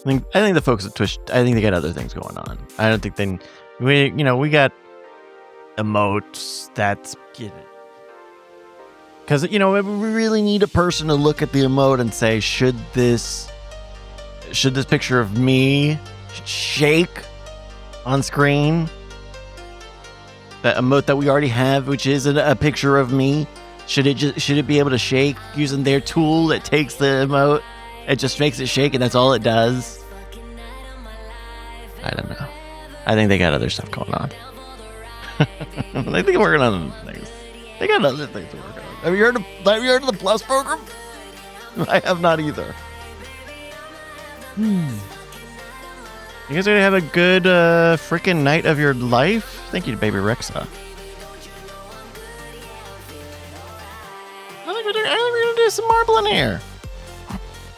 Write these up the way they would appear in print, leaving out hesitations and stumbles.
I think the folks at Twitch, I think they got other things going on. I don't think we got emotes that's because we really need a person to look at the emote and say, should this picture of me shake on screen? That emote that we already have, which is a picture of me, should it be able to shake using their tool that takes the emote? It just makes it shake and that's all it does. I don't know. I think they got other stuff going on. I think they're working on things. They got other things to work on. Have you heard of the Plus program? I have not either. You guys gonna have a good freaking night of your life? Thank you to Baby Rexa. I think we're gonna do some marbling here.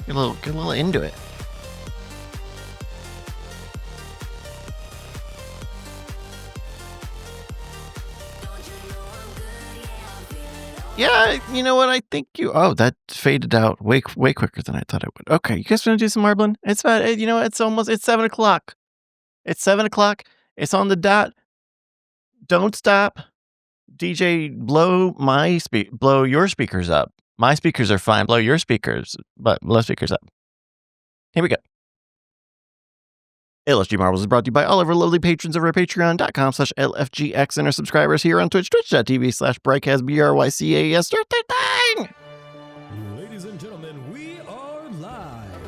Get a little into it. Yeah, you know what? I think that faded out way quicker than I thought it would. Okay, you guys want to do some marbling? It's about, it's 7 o'clock. It's 7 o'clock. It's on the dot. Don't stop. DJ, blow your speakers up. My speakers are fine. Blow your speakers, but blow speakers up. Here we go. LFG Marbles is brought to you by all of our lovely patrons over at patreon.com/LFGX and our subscribers here on Twitch, twitch.tv/Brycast, BRYCAS. Start that thing! Ladies and gentlemen, we are live.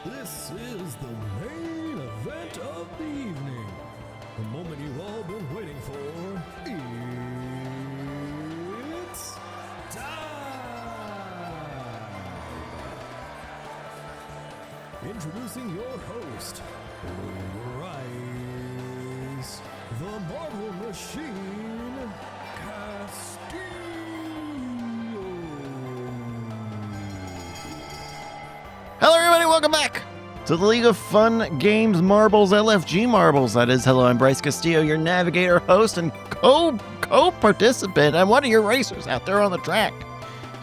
This is the main event of the evening. The moment you've all been waiting for. It's time! Introducing your host, Bryce, the Marvel Machine, Castillo. Hello, everybody. Welcome back to the League of Fun Games Marbles, LFG Marbles. That is, hello, I'm Bryce Castillo, your navigator, host, and co-participant, and one of your racers out there on the track.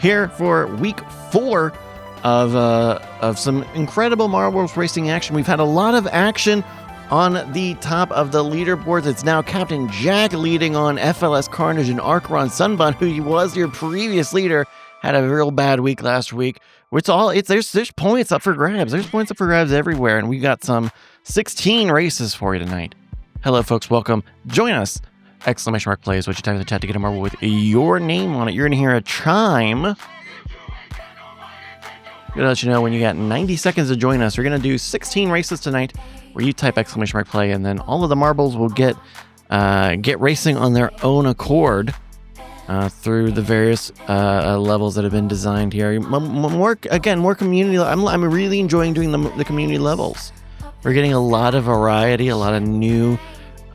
Here for week 4 of some incredible marbles racing action. We've had a lot of action on the top of the leaderboards. It's now Captain Jack leading on FLS Carnage and Archeron Sunbun, who was your previous leader, had a real bad week last week. There's points up for grabs. There's points up for grabs everywhere, and we got some 16 races for you tonight. Hello, folks. Welcome. Join us. ! Play is what you type in the chat to get a marble with your name on it. You're going to hear a chime. I'm going to let you know when you got 90 seconds to join us. We're going to do 16 races tonight where you type ! Play, and then all of the marbles will get racing on their own accord through the various levels that have been designed here. More community. I'm really enjoying doing the community levels. We're getting a lot of variety, a lot of new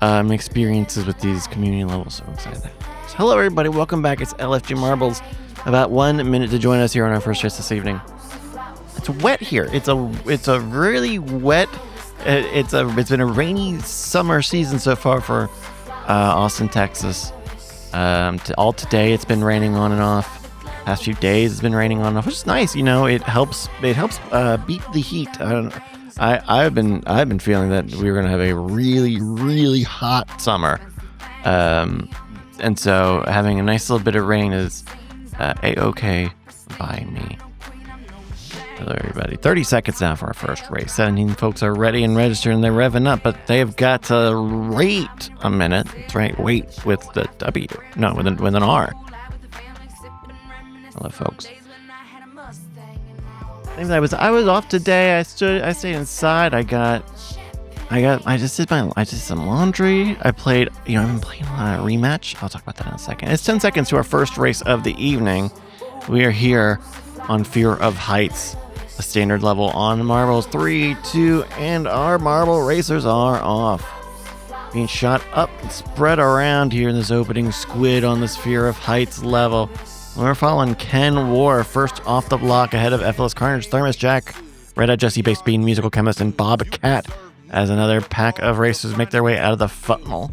experiences with these community levels. So excited. So hello, everybody. Welcome back. It's LFG Marbles. About 1 minute to join us here on our first race this evening. It's wet here. It's a really wet. It's been a rainy summer season so far for Austin, Texas. All today it's been raining on and off. Past few days it's been raining on and off, which is nice. It helps beat the heat. I've been feeling that we're gonna have a really, really hot summer, and so having a nice little bit of rain is a-okay by me. Hello, everybody. 30 seconds now for our first race. 17 folks are ready and registered, and they're revving up, but they've got to wait a minute. That's right, wait with the W. No, with an R. Hello, folks. I was off today. I stayed inside. I just did some laundry. I played, I've been playing a lot of rematch. I'll talk about that in a second. It's 10 seconds to our first race of the evening. We are here on Fear of Heights, a standard level on marbles. 3, 2, and our marble racers are off. Being shot up and spread around here in this opening squid on this Fear of Heights level. We're following Ken War first off the block ahead of FLS Carnage, Thermos Jack, Red Eye Jesse Based Bean, Musical Chemist, and Bob Cat as another pack of racers make their way out of the funnel.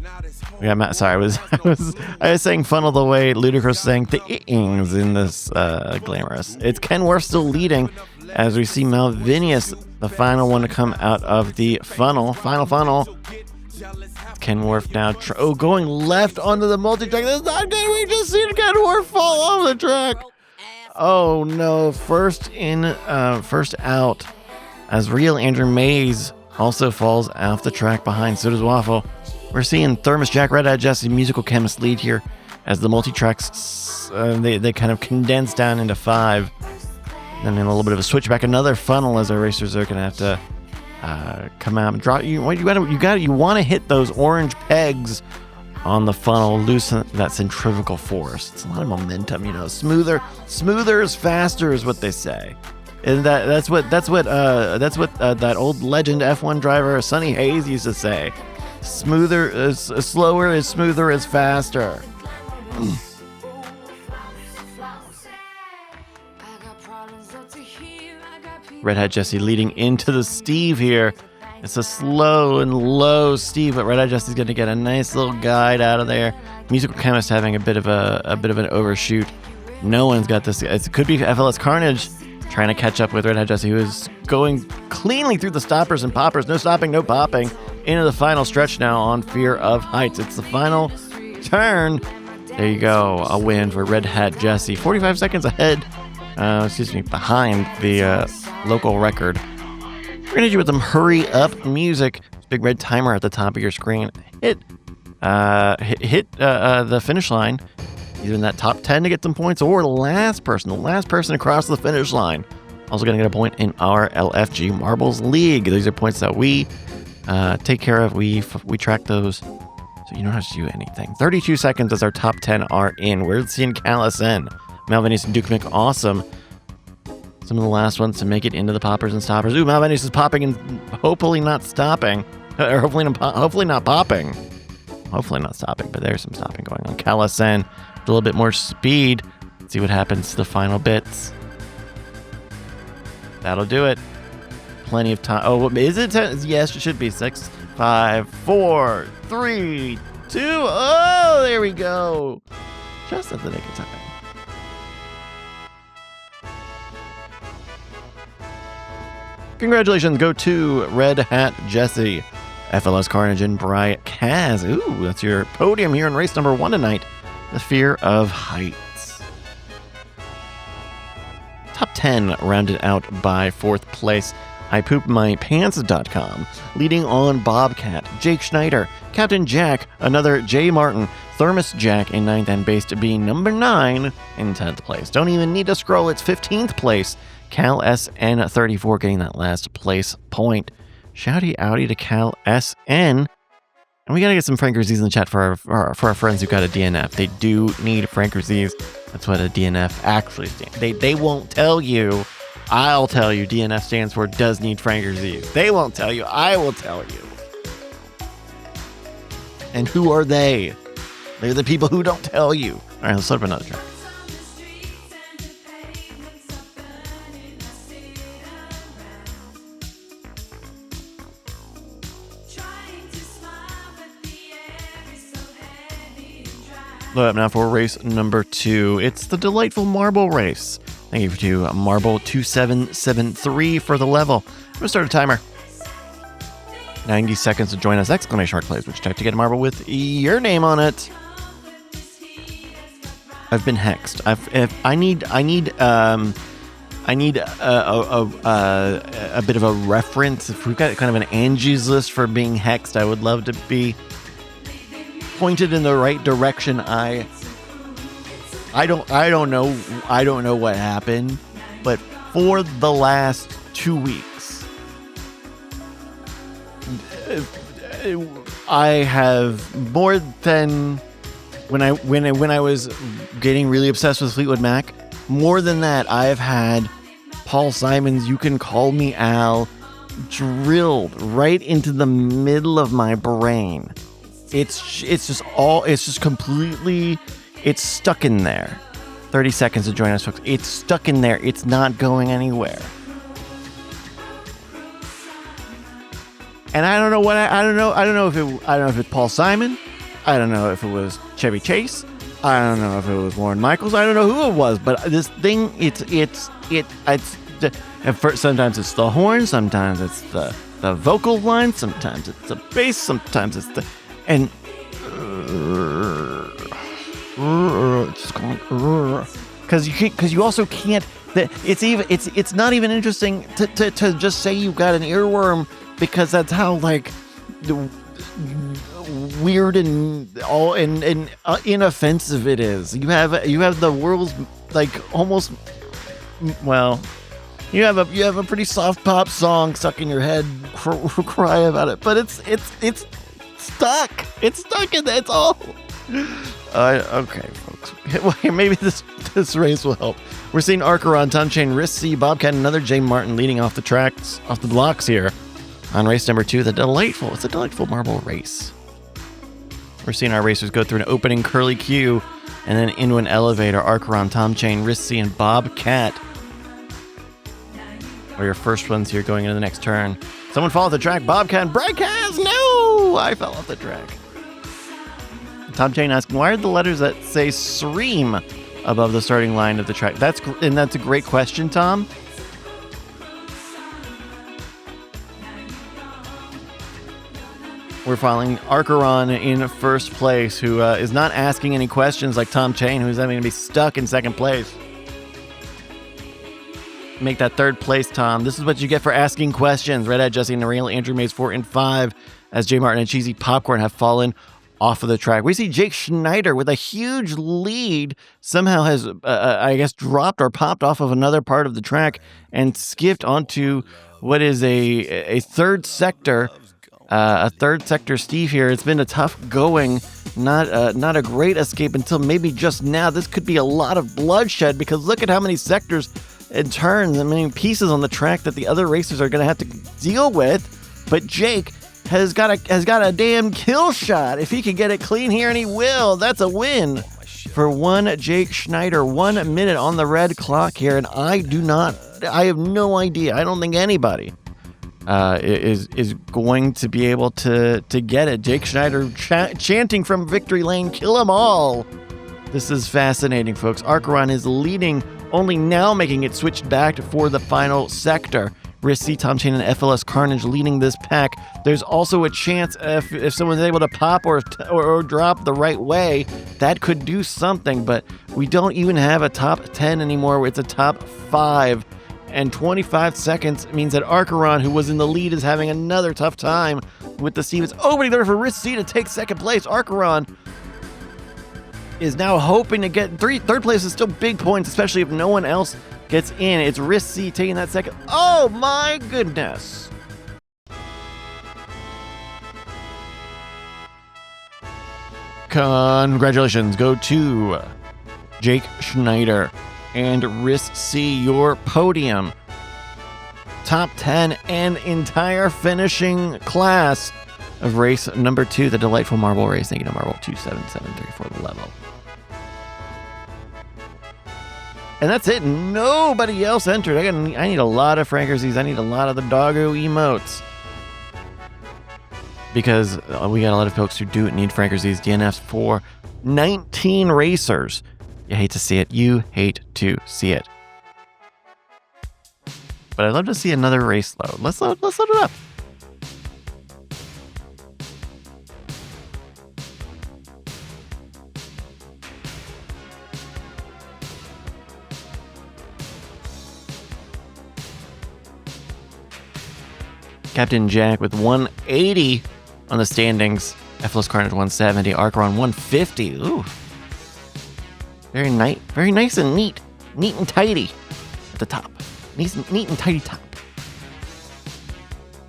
We got Matt. Sorry, I was saying funnel the way Ludacris was saying the ings in this glamorous. It's Ken War still leading as we see Malvinius, the final one to come out of the funnel. Final funnel. Kenworth now going left onto the multi-track. That's not good. We just seen Kenworth fall off the track. Oh no, first out, as real Andrew Mays also falls off the track behind. So does Waffle. We're seeing Thermos Jack, Red Hat Jesse, Musical Chemist lead here as the multi-tracks, they kind of condense down into 5. And then a little bit of a switchback, another funnel as our racers are going to have to come out and draw. You want to hit those orange pegs on the funnel, loosen that centrifugal force. It's a lot of momentum, smoother is faster is what they say. And that's what that old legend F1 driver Sonny Hayes used to say. Slower is smoother is faster. Red Hat Jesse leading into the Steve here. It's a slow and low Steve, but Red Hat Jesse's going to get a nice little guide out of there. Musical Chemist having a bit of an overshoot. No one's got this. It could be FLS Carnage trying to catch up with Red Hat Jesse, who is going cleanly through the stoppers and poppers. No stopping, no popping. Into the final stretch now on Fear of Heights. It's the final turn. There you go. A win for Red Hat Jesse. 45 seconds ahead. Behind the local record. We're going to do with some hurry up music. Big red timer at the top of your screen. Hit the finish line. Either in that top 10 to get some points, or the last person across the finish line. Also going to get a point in our LFG Marbles League. These are points that we take care of. We track those, so you don't have to do anything. 32 seconds as our top 10 are in. We're seeing Callison, Malvinius, and Duke McAwesome. Some of the last ones to make it into the poppers and stoppers. Ooh, Malvinius is popping and hopefully not stopping. Or hopefully not popping. Hopefully not stopping, but there's some stopping going on. Callison, a little bit more speed. Let's see what happens to the final bits. That'll do it. Plenty of time. Oh, is it 10? Yes, it should be 6, 5, 4, 3, 2. Oh, there we go. Just at the nick of time. Congratulations go to Red Hat Jesse, FLS Carnage, and Bry Kaz. Ooh, that's your podium here in race number 1 tonight. The Fear of Heights. Top 10 rounded out by 4th place. IPoopMyPants.com. Leading on Bobcat, Jake Schneider, Captain Jack, another Jay Martin, Thermos Jack in 9th, and Base to be number 9 in 10th place. Don't even need to scroll, it's 15th place. Cal SN34 getting that last place point. Shouty outy to Cal SN. And we got to get some Frankerzies in the chat for our friends who got a DNF. They do need Frankerzies. That's what a DNF actually stands. They won't tell you. I'll tell you. DNF stands for does need Frankerzies. They won't tell you. I will tell you. And who are they? They're the people who don't tell you. All right, let's start up another track. Load up now for race number 2. It's the delightful marble race. Thank you to Marble 2773 for the level. I'm gonna start a timer. 90 seconds to join us! Exclamation mark plays, which type to get a marble with your name on it. I've been hexed. I need a bit of a reference. If we've got kind of an Angie's List for being hexed, I would love to be pointed in the right direction. I don't know what happened, but for the last 2 weeks I have more than when I was getting really obsessed with Fleetwood Mac, more than that I've had Paul Simon's You Can Call Me Al drilled right into the middle of my brain. It's just completely, it's stuck in there. 30 seconds to join us, folks. It's stuck in there. It's not going anywhere. And I don't know if it's Paul Simon. I don't know if it was Chevy Chase. I don't know if it was Warren Michaels. I don't know who it was, but this thing, At first, sometimes it's the horn, sometimes it's the vocal line, sometimes it's the bass, sometimes it's the and it's going because you also can't. It's not even interesting to just say you've got an earworm, because that's how like weird and all and inoffensive it is. You have the world's like almost well. You have a pretty soft pop song stuck in your head, cry about it, but it's stuck. It's stuck in there. It's all. Okay, folks. Well, maybe this race will help. We're seeing Archeron, Tom Chain, Risk C, Bobcat, and another J Martin leading off the blocks here on race number 2. It's a delightful marble race. We're seeing our racers go through an opening curly Q and then into an elevator. Archeron, Tom Chain, Risk C, and Bobcat are your first ones here going into the next turn. Someone fall off the track. Bobcat and Bryce. No! I fell off the track. Tom Chain asking, why are the letters that say SREAM above the starting line of the track? That's a great question, Tom. We're following Archeron in first place, who is not asking any questions like Tom Chain, who's having to be stuck in second place. Make that third place, Tom. This is what you get for asking questions. Red Hat, Jesse, and Real, Andrew Mays 4 and 5, as J Martin and Cheesy Popcorn have fallen off of the track. We see Jake Schneider with a huge lead somehow has, I guess, dropped or popped off of another part of the track and skipped onto what is a third sector. A third sector Steve here. It's been a tough going, not a great escape until maybe just now. This could be a lot of bloodshed, because look at how many sectors and turns and many pieces on the track that the other racers are going to have to deal with. But Jake has got a damn kill shot. If he can get it clean here, and he will, that's a win for one Jake Schneider. 1 minute on the red clock here, and I have no idea. I don't think anybody is going to be able to get it. Jake Schneider chanting from victory lane, kill them all. This is fascinating, folks. Archeron is leading, only now making it switched back for the final sector. Risk C, Tom Chain, and FLS Carnage leading this pack. There's also a chance if someone's able to pop or drop the right way, that could do something, but we don't even have a top 10 anymore. It's a top 5. And 25 seconds means that Archeron, who was in the lead, is having another tough time with the Steve. It's opening there for Risk C to take second place. Archeron is now hoping to get third place is still big points, especially if no one else gets in. It's Risk C taking that second. Oh my goodness. Congratulations go to Jake Schneider and Risk C, your podium. Top 10 and entire finishing class of race number 2, the delightful marble race. Thank you to Marble 27734 for the level. And that's it. Nobody else entered. I need a lot of Frankersies. I need a lot of the doggo emotes. Because we got a lot of folks who do need Frankersies. DNFs for 19 racers. You hate to see it. You hate to see it. But I'd love to see another race load. Let's load it up. Captain Jack with 180 on the standings. FLS Carnage 170. Archeron 150. Ooh. Very nice and neat. Neat and tidy at the top. Neat and tidy top.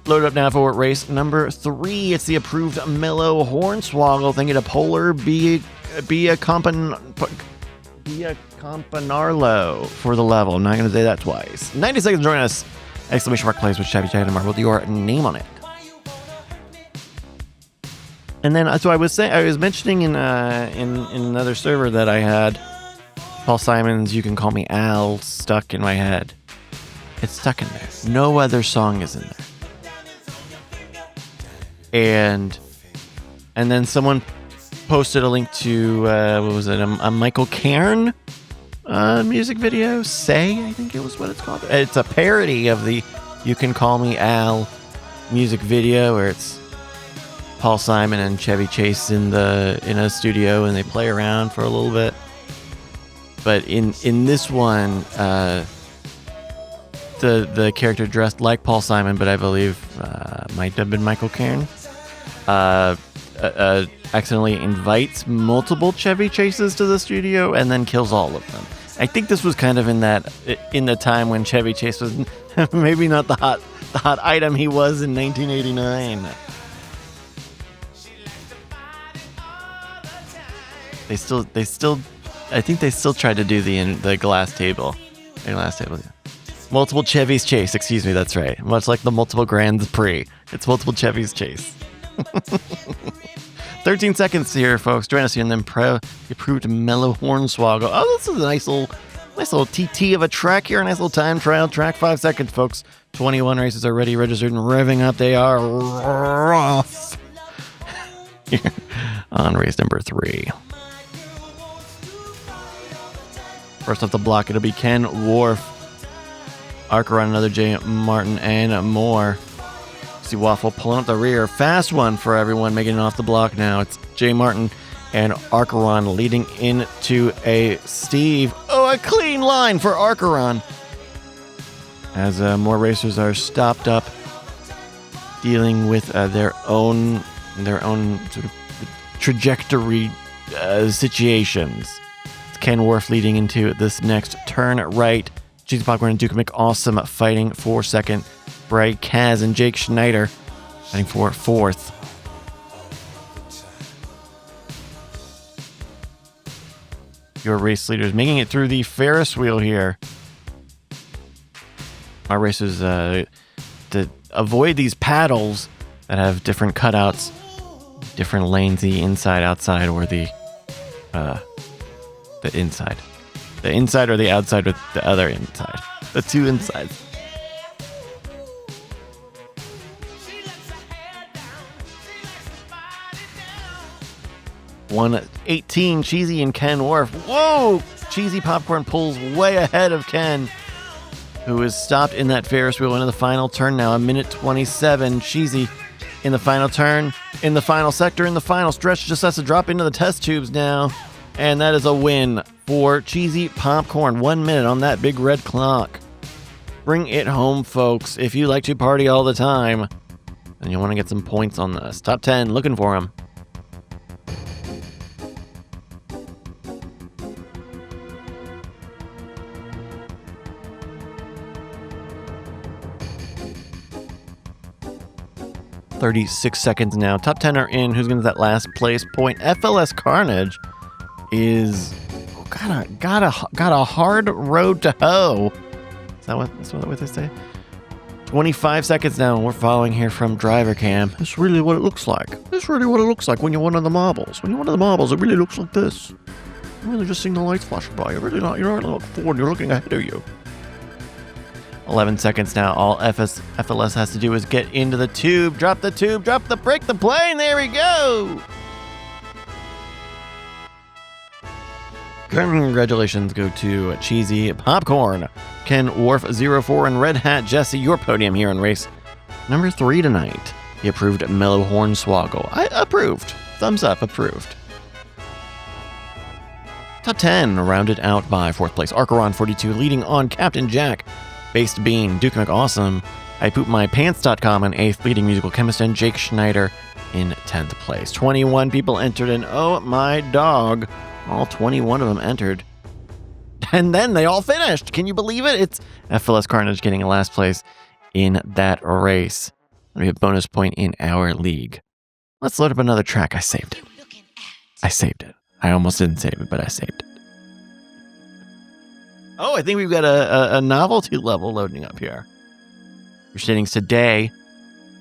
Load up now for race number 3. It's the approved Mellow Hornswoggle. Thank you to Polar Bia Campanarlo for the level. I'm not going to say that twice. 90 seconds join us. Exclamation mark plays with Chappy Jack and Mark with your name on it. And then, so I was mentioning in another server that I had Paul Simon's "You Can Call Me Al" stuck in my head. It's stuck in there. No other song is in there. And then someone posted a link to what was it? A Michael Cairn music video. Say, I think it was what it's called. It's a parody of the You Can Call Me Al music video where it's Paul Simon and Chevy Chase in a studio and they play around for a little bit. But in this one, the character dressed like Paul Simon, but I believe might have been Michael Cairn, accidentally invites multiple Chevy Chases to the studio and then kills all of them. I think this was kind of in the time when Chevy Chase was maybe not the hot item he was in 1989. They still I think they still tried to do the glass table. The glass table, yeah. Multiple Chevys Chase, excuse me, that's right. Much like the multiple Grand Prix. It's multiple Chevys Chase. 13 seconds here, folks. Join us here in the approved Mellow Hornswoggle. Oh, this is a nice little TT of a track here. A nice little time trial track. 5 seconds, folks. 21 races are ready, registered, and revving up. They are off. Here on race number 3. First off the block, it'll be Ken Worf, Archeron, another J. Martin, and more. See Waffle pulling up the rear. Fast one for everyone making it off the block now. It's J. Martin and Archeron leading into a Steve. Oh, a clean line for Archeron. As more racers are stopped up, dealing with their own sort of trajectory situations. Ken Worf leading into this next turn right. Cheesy Popcorn and Duke McAwesome fighting for second. Bryce Kaz and Jake Schneider fighting for fourth. Your race leaders making it through the Ferris wheel here. Our racers to avoid these paddles that have different cutouts, different lanes, the inside, outside, or the inside. The inside or the outside with the other inside. The two insides. 1:18, Cheesy and Ken Worf. Whoa! Cheesy Popcorn pulls way ahead of Ken, who is stopped in that Ferris wheel into the final turn now. 1:27. Cheesy in the final turn, in the final sector, in the final stretch. Just has to drop into the test tubes now. And that is a win for Cheesy Popcorn. 1 minute on that big red clock. Bring it home, folks. If you like to party all the time and you want to get some points on this. Top 10, looking for them. .36 seconds now. Top 10 are in. Who's going to that last place point? FLS Carnage is got a hard road to hoe. Is that what they say? 25 seconds now. We're following here from driver cam. This is really what it looks like. This is really what it looks like when you're one of the marbles. When you're one of the marbles, it really looks like this. You're really just seeing the lights flashing by. You're not looking forward. You're looking ahead of you. 11 seconds now. All FLS has to do is get into the tube, drop the brake, the plane. There we go. Congratulations go to Cheesy Popcorn, Ken Worf 04, and Red Hat Jesse, your podium here in race number 3 tonight. The approved Mellow Hornswoggle. I approved. Thumbs up, approved. Top 10 rounded out by 4th place Archeron 42, leading on Captain Jack, Based Bean, Duke McAwesome, IPoopMyPants.com, and 8th, leading musical chemist, and Jake Schneider in 10th place. 21 people entered, and oh my dog, all 21 of them entered. And then they all finished. Can you believe it? It's FLS Carnage getting a last place in that race. We have a bonus point in our league. Let's load up another track. I saved it. I almost didn't save it, but I saved it. Oh, I think we've got a novelty level loading up here. Your standings today,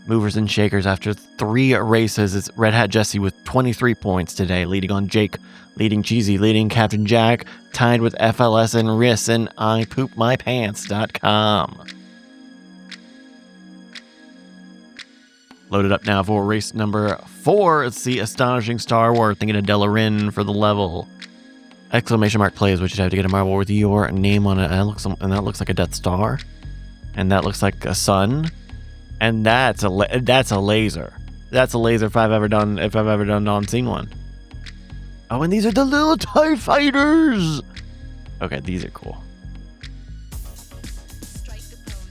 movers and shakers after 3 races. It's Red Hat Jesse with 23 points today, leading on Jake, leading Cheesy, leading Captain Jack, tied with FLS and Riss and IPoopMyPants.com. Loaded up now for race number 4. It's the Astonishing Star Wars, thinking of Delarin for the level. exclamation mark plays, which you have to get a marble with your name on it, and that looks like a Death Star, and that looks like a sun, and that's a laser. That's a laser if I've ever seen one. Oh, and these are the little TIE fighters. Okay, these are cool.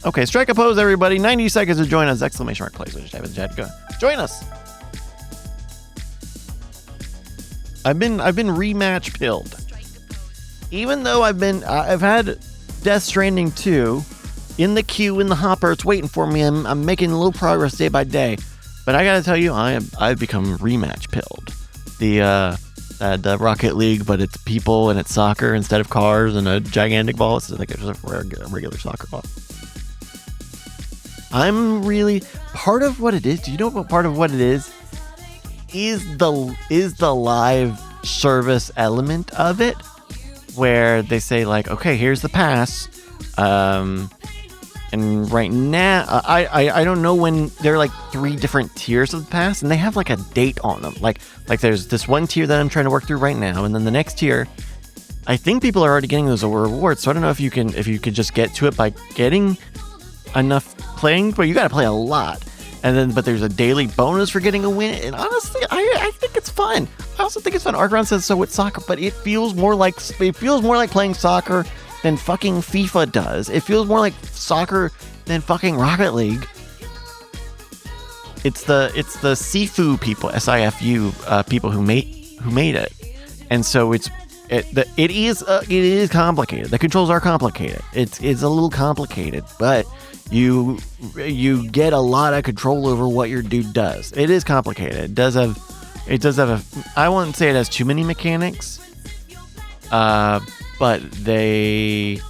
Okay, strike a pose, everybody. 90 seconds to join us. Exclamation mark plays. Just type in the chat. Go join us. I've been rematch pilled. Even though I've had Death Stranding 2 in the queue in the hopper. It's waiting for me. I'm making a little progress day by day. But I gotta tell you, I've become rematch pilled. The Rocket League, but it's people and it's soccer instead of cars and a gigantic ball. It's like just a regular soccer ball. I'm really part of what it is. Do you know what part of what it is? Is the live service element of it, where they say like, okay, here's the pass, and right now I don't know when. There are like 3 different tiers of the pass, and they have like a date on them. Like there's this one tier that I'm trying to work through right now, and then the next tier, I think people are already getting those rewards. So I don't know if you could just get to it by getting enough playing, but you got to play a lot. And then, but there's a daily bonus for getting a win. And honestly, I think it's fun. I also think it's fun. Archon says so with soccer, but it feels more like playing soccer than fucking FIFA does. It feels more like soccer than fucking Rocket League. It's the Sifu people, SIFU people who made it, and so it is complicated. The controls are complicated. It's a little complicated, but you get a lot of control over what your dude does. It is complicated. It does have a, I wouldn't say it has too many mechanics, but you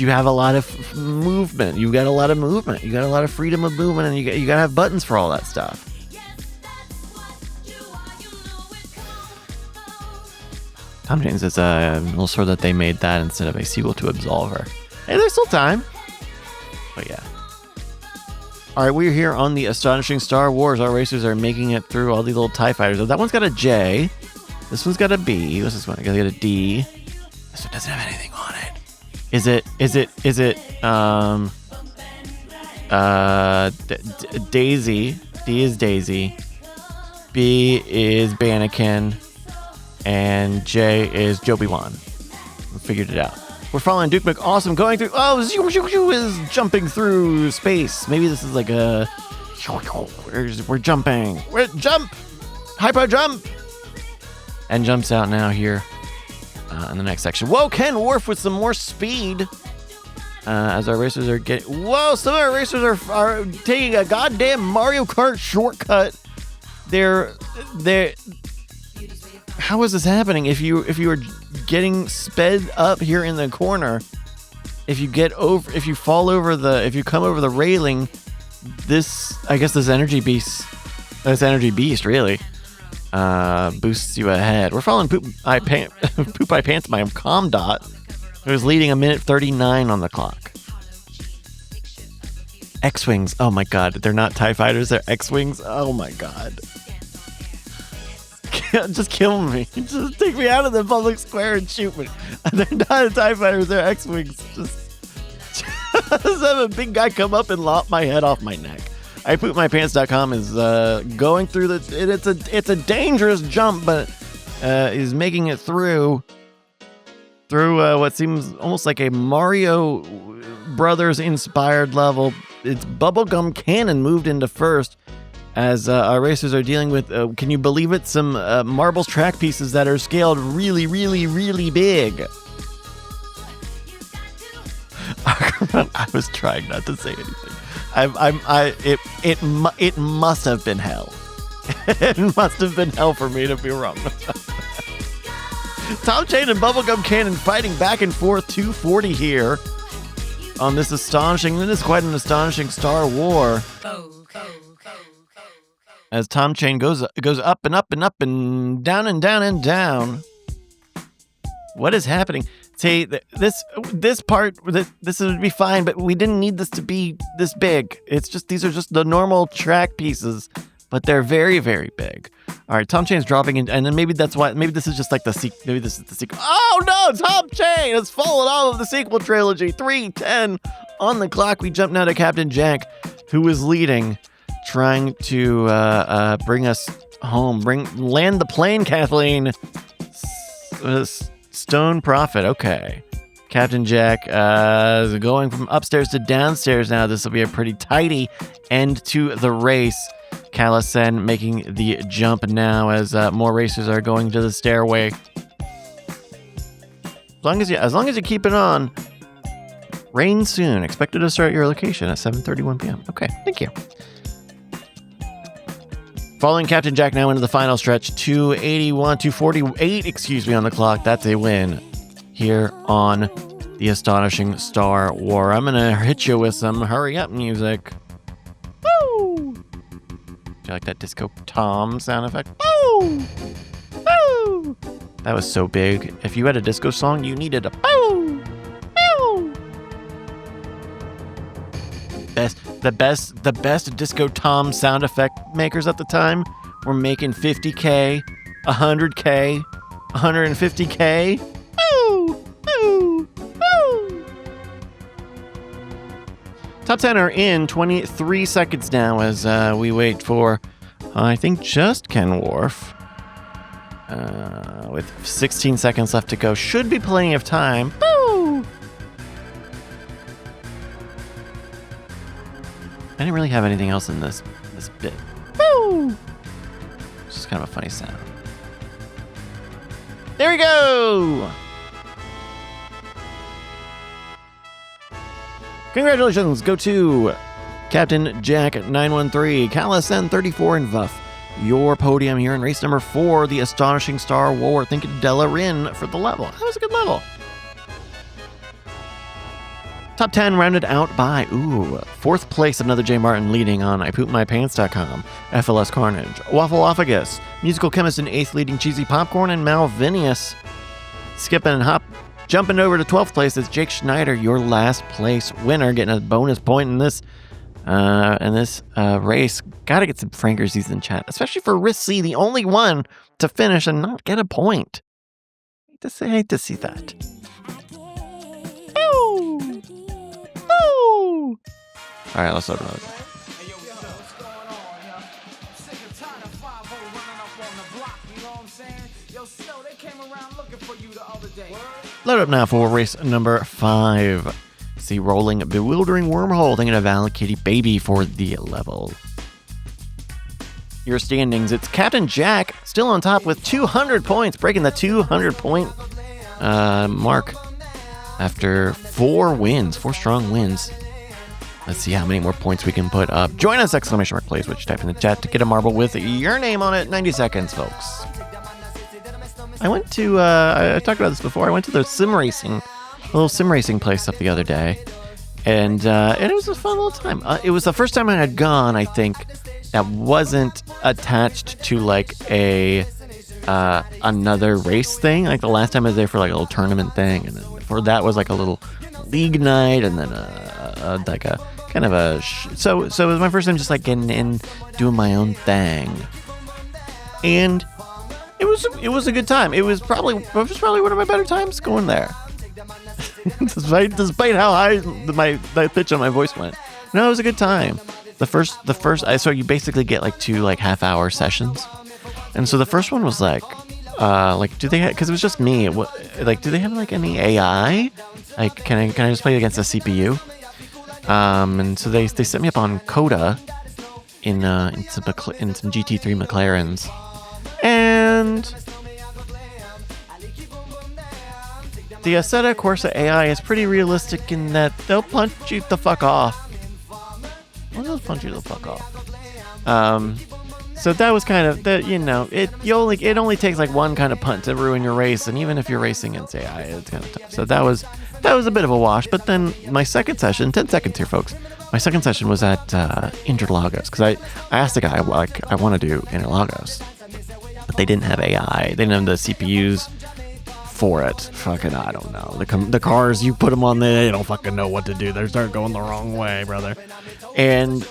have a lot of movement. You got a lot of movement. You got a lot of freedom of movement, and you gotta have buttons for all that stuff. Tom James says, "Well, sure that they made that instead of a sequel to Absolver." Hey, there's still time. But yeah. All right, we're here on the astonishing Star Wars. Our racers are making it through all these little TIE fighters. That one's got a J. This one's got a B. What's this one? I gotta get a D. This one doesn't have anything on it. Is it Daisy? D is Daisy. B is Bannekin. And J is Joby-Wan. We figured it out. We're following Duke McAwesome going through. Oh, Zhu is jumping through space. Maybe this is like a. We're jumping. Jump! Hyper jump! And jumps out now here in the next section. Whoa, Ken Worf with some more speed. As our racers are getting. Whoa, some of our racers are taking a goddamn Mario Kart shortcut. They're. How is this happening? If you are getting sped up here in the corner, if you come over the railing, this energy beast really boosts you ahead. We're following Poop I Pants my Comdot, who's leading 1:39 on the clock. X-Wings. Oh my god, they're not TIE fighters, they're X-Wings. Oh my god. Just kill me. Just take me out of the public square and shoot me. They're not TIE fighters, they're X-Wings. Just have a big guy come up and lop my head off my neck. ipoopmypants.com is going through it's a dangerous jump, but is making it through what seems almost like a Mario Brothers inspired level. It's Bubblegum Cannon moved into first. As our racers are dealing with, can you believe it, some marbles track pieces that are scaled really, really, really big. I was trying not to say anything. It must have been hell. It must have been hell for me to be wrong. Tom Chain and Bubblegum Cannon fighting back and forth, 240 here on this quite an astonishing Star War. As Tom Chain goes up and up and up and down and down and down. What is happening? See, this part, this would be fine, but we didn't need this to be this big. It's just, these are just the normal track pieces, but they're very, very big. All right, Tom Chain's dropping in, and then maybe that's why. Maybe this is just like maybe this is the sequel. Oh no, Tom Chain has fallen off of the sequel trilogy. 3:10 on the clock. We jump now to Captain Jack, who is leading, trying to bring us home. Land the plane, Kathleen. Stone Prophet. Okay. Captain Jack is going from upstairs to downstairs now. This will be a pretty tidy end to the race. Callison making the jump now as more racers are going to the stairway. As long as you keep it on. Rain soon. Expected to start your location at 7:31 p.m. Okay, thank you. Following Captain Jack now into the final stretch. 2:48 on the clock. That's a win here on the Astonishing Star War. I'm going to hit you with some hurry up music. Woo! Do you like that Disco Tom sound effect? Woo! Woo! That was so big. If you had a disco song, you needed a woo! Woo! The best Disco Tom sound effect makers at the time were making 50K, 100K, 150K. Woo! Woo! Woo! Top 10 are in 23 seconds now as we wait for, I think, just Ken Wharf. With 16 seconds left to go. Should be plenty of time. Woo! I didn't really have anything else in this bit. Woo! It's just kind of a funny sound. There we go! Congratulations go to Captain Jack 913, Callison 34, and Vuff. Your podium here in race number 4, the Astonishing Star War. Thank you to Della Rin for the level. That was a good level. Top 10 rounded out by, 4th place, another J. Martin leading on ipoopmypants.com, FLS Carnage, Waffleophagus, Musical Chemist in 8th leading Cheesy Popcorn, and Malvinius. Skipping and jumping over to 12th place is Jake Schneider, your last place winner, getting a bonus point in this race. Gotta get some Frankersies in chat, especially for Risk C, the only one to finish and not get a point. Hate to see that. Ooh. Ooh. All right, let's load another. Load up now for race number 5. See rolling bewildering wormhole. Thinking of Val Kitty Baby for the level. Your standings, it's Captain Jack still on top with 200 points, breaking the 200 point mark after 4 strong wins. Let's see how many more points we can put up. Join us, ! Plays, which type in the chat to get a marble with your name on it. 90 seconds, folks. I went to, I talked about this before, I went to the little sim racing place up the other day, and it was a fun little time. It was the first time I had gone, I think, that wasn't attached to like another race thing. Like the last time I was there for like a little tournament thing, and then before that was like a little league night, and then like a kind of a so it was my first time just like getting in, doing my own thing, and it was a good time. It was probably one of my better times going there. despite how high the pitch on my voice went. No, it was a good time. The first, so you basically get like 2 half-hour sessions, and so the first one was do they? Because it was just me. Do they have like any AI? Like, can I just play against a CPU? And so they set me up on Coda in some GT3 McLarens, and the Assetto Corsa AI is pretty realistic in that they'll punch you the fuck off. They'll punch you the fuck off. So that was kind of that. It only takes like one kind of punt to ruin your race, and even if you're racing against AI, it's kind of tough. So that was a bit of a wash. But then my second session, 10 seconds here, folks. My second session was at Interlagos, because I asked the guy, I want to do Interlagos, but they didn't have AI. They didn't have the CPUs for it. Fucking, I don't know. The cars, you put them on there, they don't fucking know what to do. They start going the wrong way, brother. And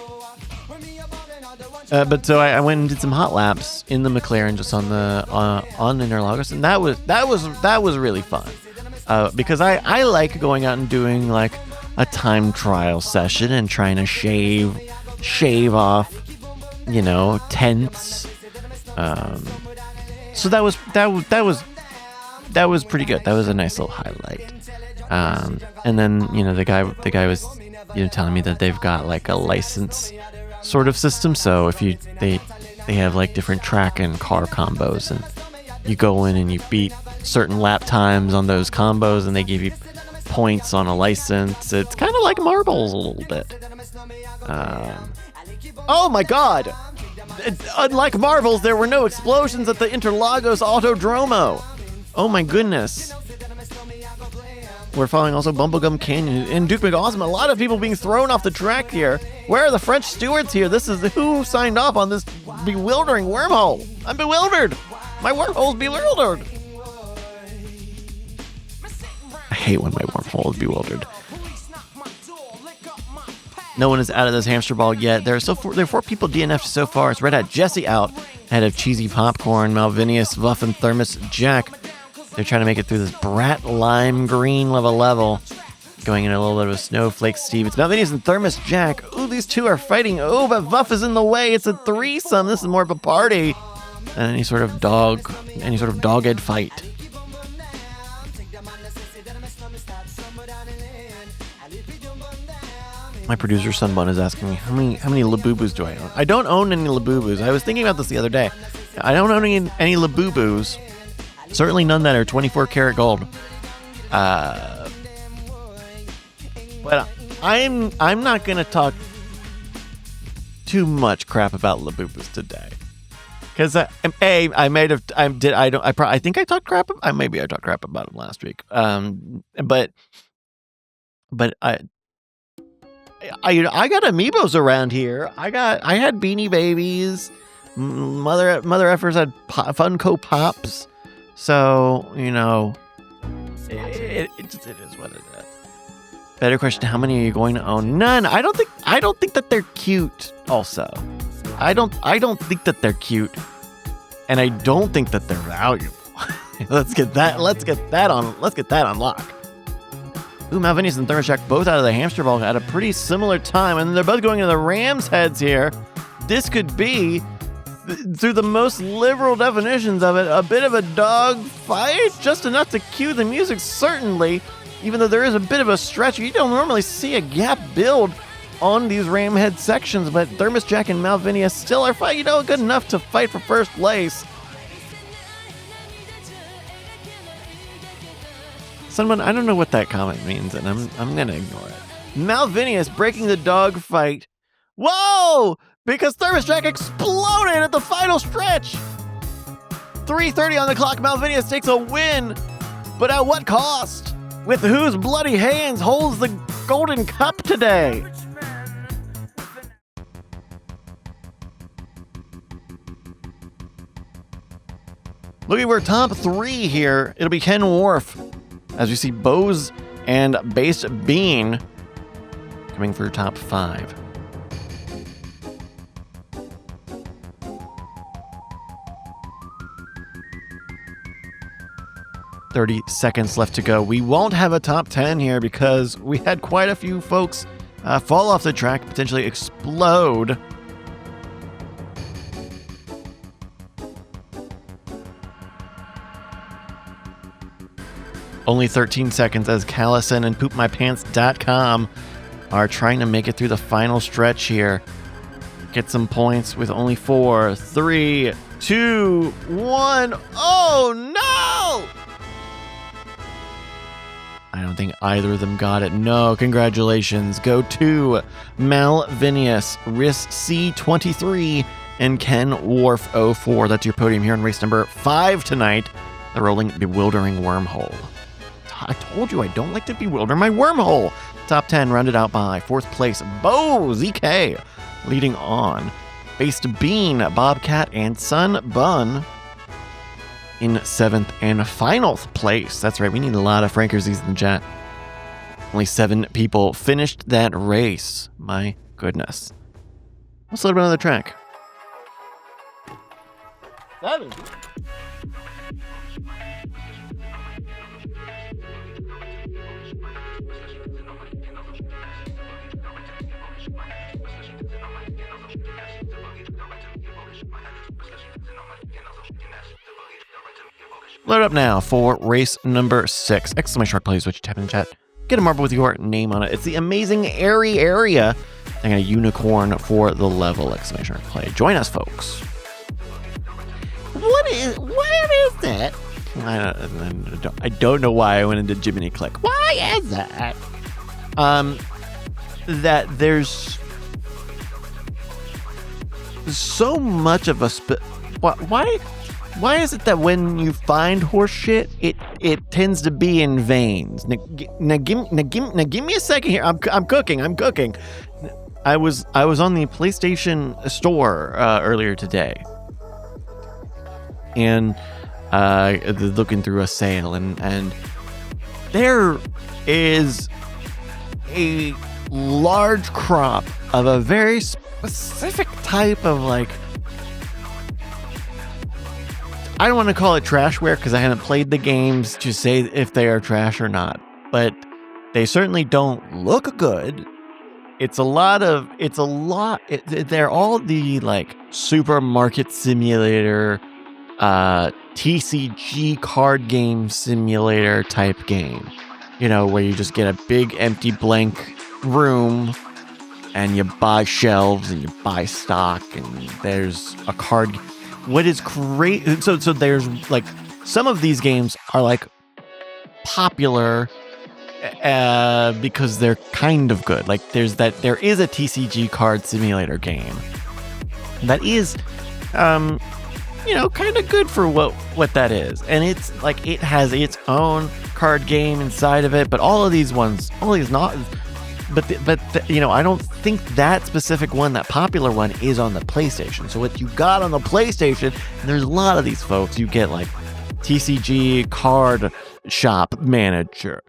But so I went and did some hot laps in the McLaren just on Interlagos, and that was really fun. Because I like going out and doing like a time trial session and trying to shave off, tenths. So that was pretty good. That was a nice little highlight. And then the guy was telling me that they've got like a license sort of system. So if they have like different track and car combos, and you go in and you beat certain lap times on those combos, and they give you points on a license. It's kind of like marbles a little bit. Oh my God! Unlike marbles, there were no explosions at the Interlagos Autodromo. Oh my goodness. We're following also Bumblegum Canyon and Duke McAwesome. A lot of people being thrown off the track here. Where are the French stewards here? This is who signed off on this bewildering wormhole. I'm bewildered. My wormhole's bewildered. I hate when my wormhole is bewildered. No one is out of this hamster ball yet. There are 4 people DNF'd so far. It's Red Hat Jesse out ahead of Cheesy Popcorn, Malvinius, Vuff, and Thermos Jack. They're trying to make it through this Brat Lime Green level. Going in a little bit of a Snowflake Steve. It's Malvinius and Thermos Jack. Ooh, these two are fighting. Oh, but Vuff is in the way. It's a threesome. This is more of a party than any sort of dogged fight. My producer Sunbun is asking me how many Labubus do I own? I don't own any Labubus. I was thinking about this the other day. I don't own any Labubus. Certainly none that are 24 karat gold. But I'm not gonna talk too much crap about Labubus today, because I think I talked crap. Maybe I talked crap about him last week. But I got amiibos around here. I had Beanie Babies. Mother effers had Funko Pops. So it is what it is. Better question: how many are you going to own? None. I don't think that they're cute. Also, I don't think that they're cute, and I don't think that they're valuable. Let's get that on lock. Ooh, Malvinius and Thermoshack both out of the hamster ball at a pretty similar time, and they're both going into the Rams' heads here. This could be, through the most liberal definitions of it, a bit of a dog fight, just enough to cue the music, certainly, even though there is a bit of a stretch. You don't normally see a gap build on these ram head sections, but Thermos Jack and Malvinius still are fighting, good enough to fight for first place. Someone, I don't know what that comment means, and I'm gonna ignore it. Malvinius breaking the dog fight. Whoa! Because Thermos Jack exploded at the final stretch. 3:30 on the clock. Malvinius takes a win, but at what cost? With whose bloody hands holds the golden cup today? Looking for top 3 here. It'll be Ken Wharf, as we see Bose and Bass Bean coming for top 5. "30 seconds left to go." We won't have a top 10 here because we had quite a few folks fall off the track, potentially explode. Only 13 seconds as Callison and PoopMyPants.com are trying to make it through the final stretch here. Get some points with only 4, 3, 2, 1. Oh no! I don't think either of them got it. No, congratulations. Go to Malvinius, Riss C23, and Ken Wharf 04. That's your podium here in race number 5 tonight, the rolling bewildering wormhole. I told you I don't like to bewilder my wormhole. Top 10 rounded out by 4th place, Bo ZK, leading on. Based Bean, Bobcat, and Sun Bun in 7th and final place. That's right, we need a lot of Frankersies in the chat. Only 7 people finished that race. My goodness. Let's load up another track. 7. Load up now for race number 6. Exclamation mark, please, which you tap in the chat. Get a marble with your name on it. It's the amazing airy area. And a unicorn for the level. Exclamation mark, play. Join us, folks. What is that? I don't know why I went into Jiminy Click. Why is that? That there's so much of a why is it that when you find horse shit, it tends to be in veins? Now give me a second here. I'm cooking. I was on the PlayStation Store earlier today, and looking through a sale, and there is a large crop of a very specific type of, like, I don't want to call it trashware because I haven't played the games to say if they are trash or not, but they certainly don't look good. They're all the, like, supermarket simulator, TCG card game simulator type game, you know, where you just get a big empty blank room and you buy shelves and you buy stock and there's a card. What is great, so there's, like, some of these games are, like, popular because they're kind of good. Like, there is a TCG card simulator game that is, you know, kind of good for what that is. And it's, like, it has its own card game inside of it, but all these not. But you know, I don't think that specific one, that popular one, is on the PlayStation. So what you got on the PlayStation, and there's a lot of these folks, you get, like, TCG card shop manager,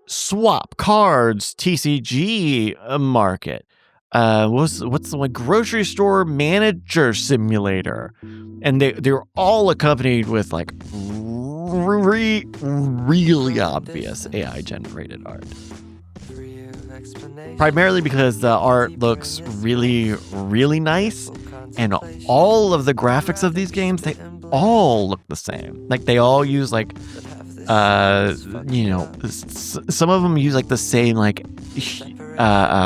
swap cards, TCG market, what's the, like, grocery store manager simulator, and they're all accompanied with, like, really obvious AI generated art. Primarily because the art looks really, really nice, and all of the graphics of these games, they all look the same. Like, they all use, like, you know, some of them use, like, the same, like,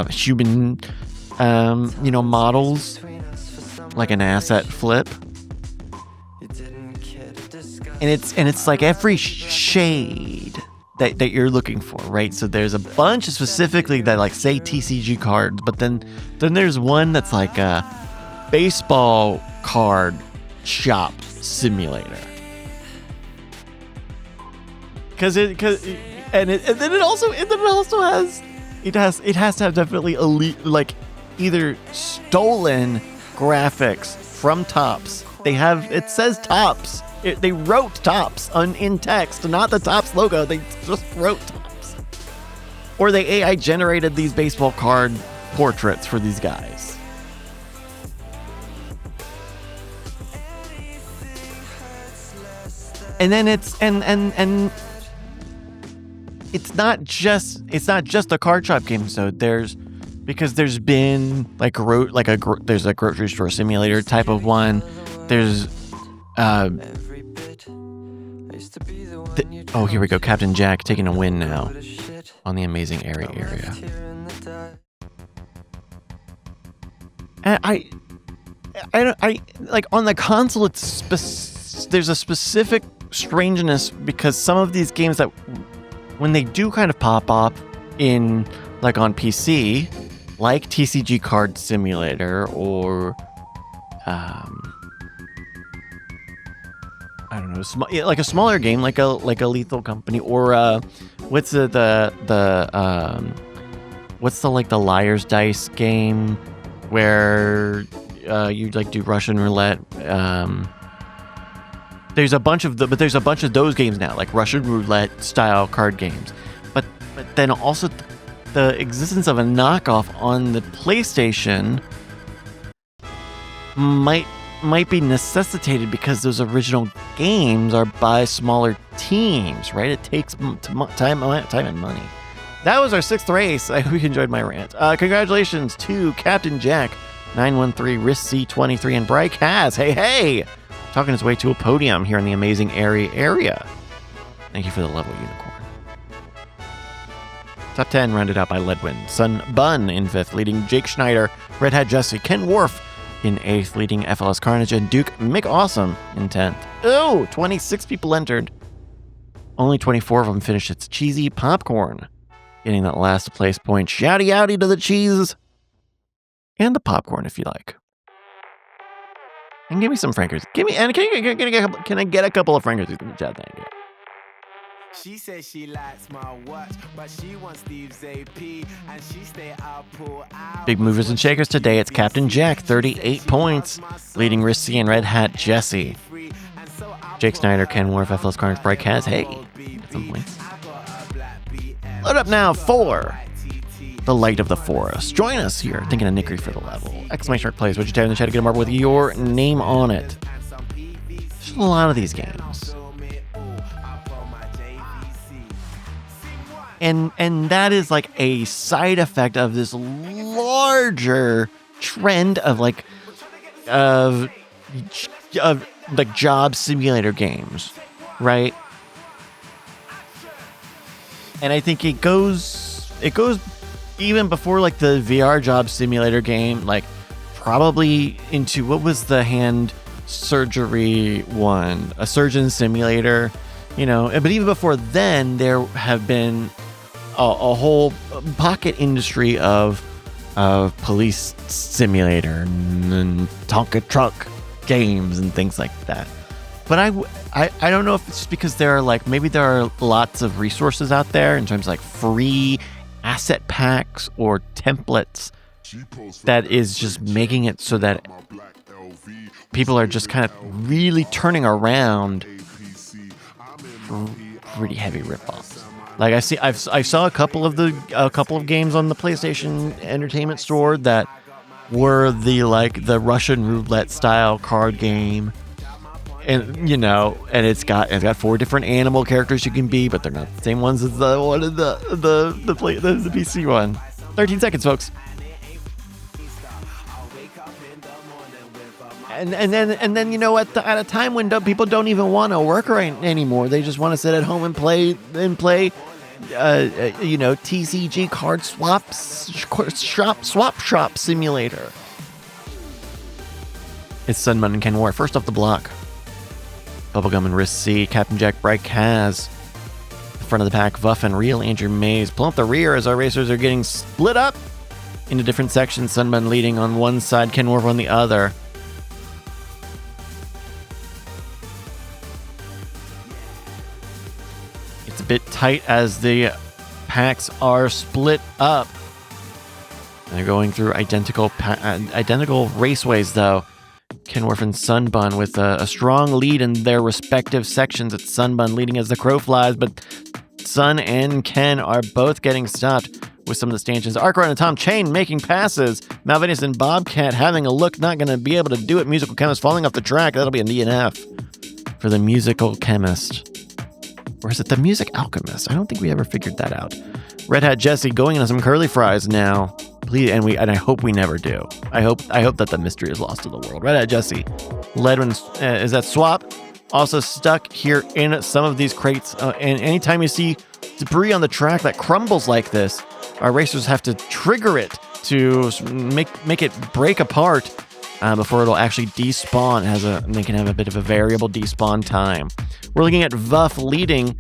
human, you know, models, like an asset flip. And it's like every shade that you're looking for, right? So there's a bunch specifically that, like, say TCG cards, but then there's one that's like a baseball card shop simulator. And then it also has to have definitely elite, like, either stolen graphics from Topps. It says Topps. They wrote Topps in text, not the Topps logo. They just wrote Topps. Or they AI generated these baseball card portraits for these guys. And then it's not just a card shop game. So there's been, like, there's a grocery store simulator type of one. There's oh, here we go. Captain Jack taking a win now on the amazing area. And I like, on the console, there's a specific strangeness because some of these games that, when they do kind of pop up in, like, on PC, like TCG Card Simulator, or I don't know, like a smaller game, like a Lethal Company, or what's the like the Liar's Dice game where you, like, do Russian roulette. There's a bunch of those games now, like Russian roulette style card games. But then also the existence of a knockoff on the PlayStation might might be necessitated because those original games are by smaller teams, right? It takes time and money. That was our 6th race. I hope you enjoyed my rant. Congratulations to Captain Jack, 913, Risk C23, and Bryce Has. Hey! Talking his way to a podium here in the amazing area. Thank you for the level, Unicorn. Top 10 rounded out by Ledwin. Sun Bun in 5th, leading Jake Schneider, Red Hat Jesse, Ken Worf in 8th, leading FLS Carnage, and Duke McAwesome in 10th. Oh, 26 people entered. Only 24 of them finished. It's Cheesy Popcorn getting that last place point. Shouty outy to the cheese and the popcorn if you like. And give me some Frankers. Can I get a couple of Frankers in the chat? Thank you. She says she likes my watch, but she wants Steve's AP, and she stay up pull out. Big movers and shakers today. It's Captain Jack, 38 points, leading Risky and Red Hat Jesse. Jake Snyder, Ken Worf, FLS Carnage, Bryce Has. Hey, get some points. Load up now for the Light of the Forest. Join us here, thinking of Nickery for the level. Exclamation mark plays. Would you type in the chat to get a marble with your name on it? There's a lot of these games. And that is like a side effect of this larger trend of like job simulator games, right? And I think it goes even before like the VR job simulator game, like probably into what was the hand surgery one, a surgeon simulator, you know. But even before then, there have been a whole pocket industry of police simulator and Tonka truck games and things like that. But I don't know if it's just because there are lots of resources out there in terms of like free asset packs or templates that is just making it so that people are just kind of really turning around pretty heavy ripoffs. Like I saw a couple of games on the PlayStation Entertainment Store that were the Russian roulette style card game, and you know, and it's got 4 different animal characters you can be, but they're not the same ones as the one of the PC one. 13 seconds, folks. And then you know, at a time when people don't even want to work anymore, they just want to sit at home and play TCG card swap shop simulator. It's Sunman and Ken War first off the block. Bubblegum and Risk C, Captain Jack, Bryce Has. The front of the pack, Vuff and Real Andrew Mays. Pull up the rear as our racers are getting split up into different sections. Sunman leading on one side, Ken War on the other. It's a bit tight as the packs are split up. And they're going through identical raceways, though. Kenworth and Sunbun with a strong lead in their respective sections. It's Sunbun leading as the crow flies, but Sun and Ken are both getting stopped with some of the stanchions. Arkwright and Tom Chain making passes. Malvinius and Bobcat having a look, not going to be able to do it. Musical Chemist falling off the track. That'll be an DNF for the Musical Chemist. Or is it the Music Alchemist? I don't think we ever figured that out. Red Hat Jesse going into some curly fries now. Please, and I hope we never do. I hope that the mystery is lost to the world. Red Hat Jesse. Ledwin is that swap. Also stuck here in some of these crates. And anytime you see debris on the track that crumbles like this, our racers have to trigger it to make it break apart before it'll actually despawn. They can have a bit of a variable despawn time. We're looking at Vuff leading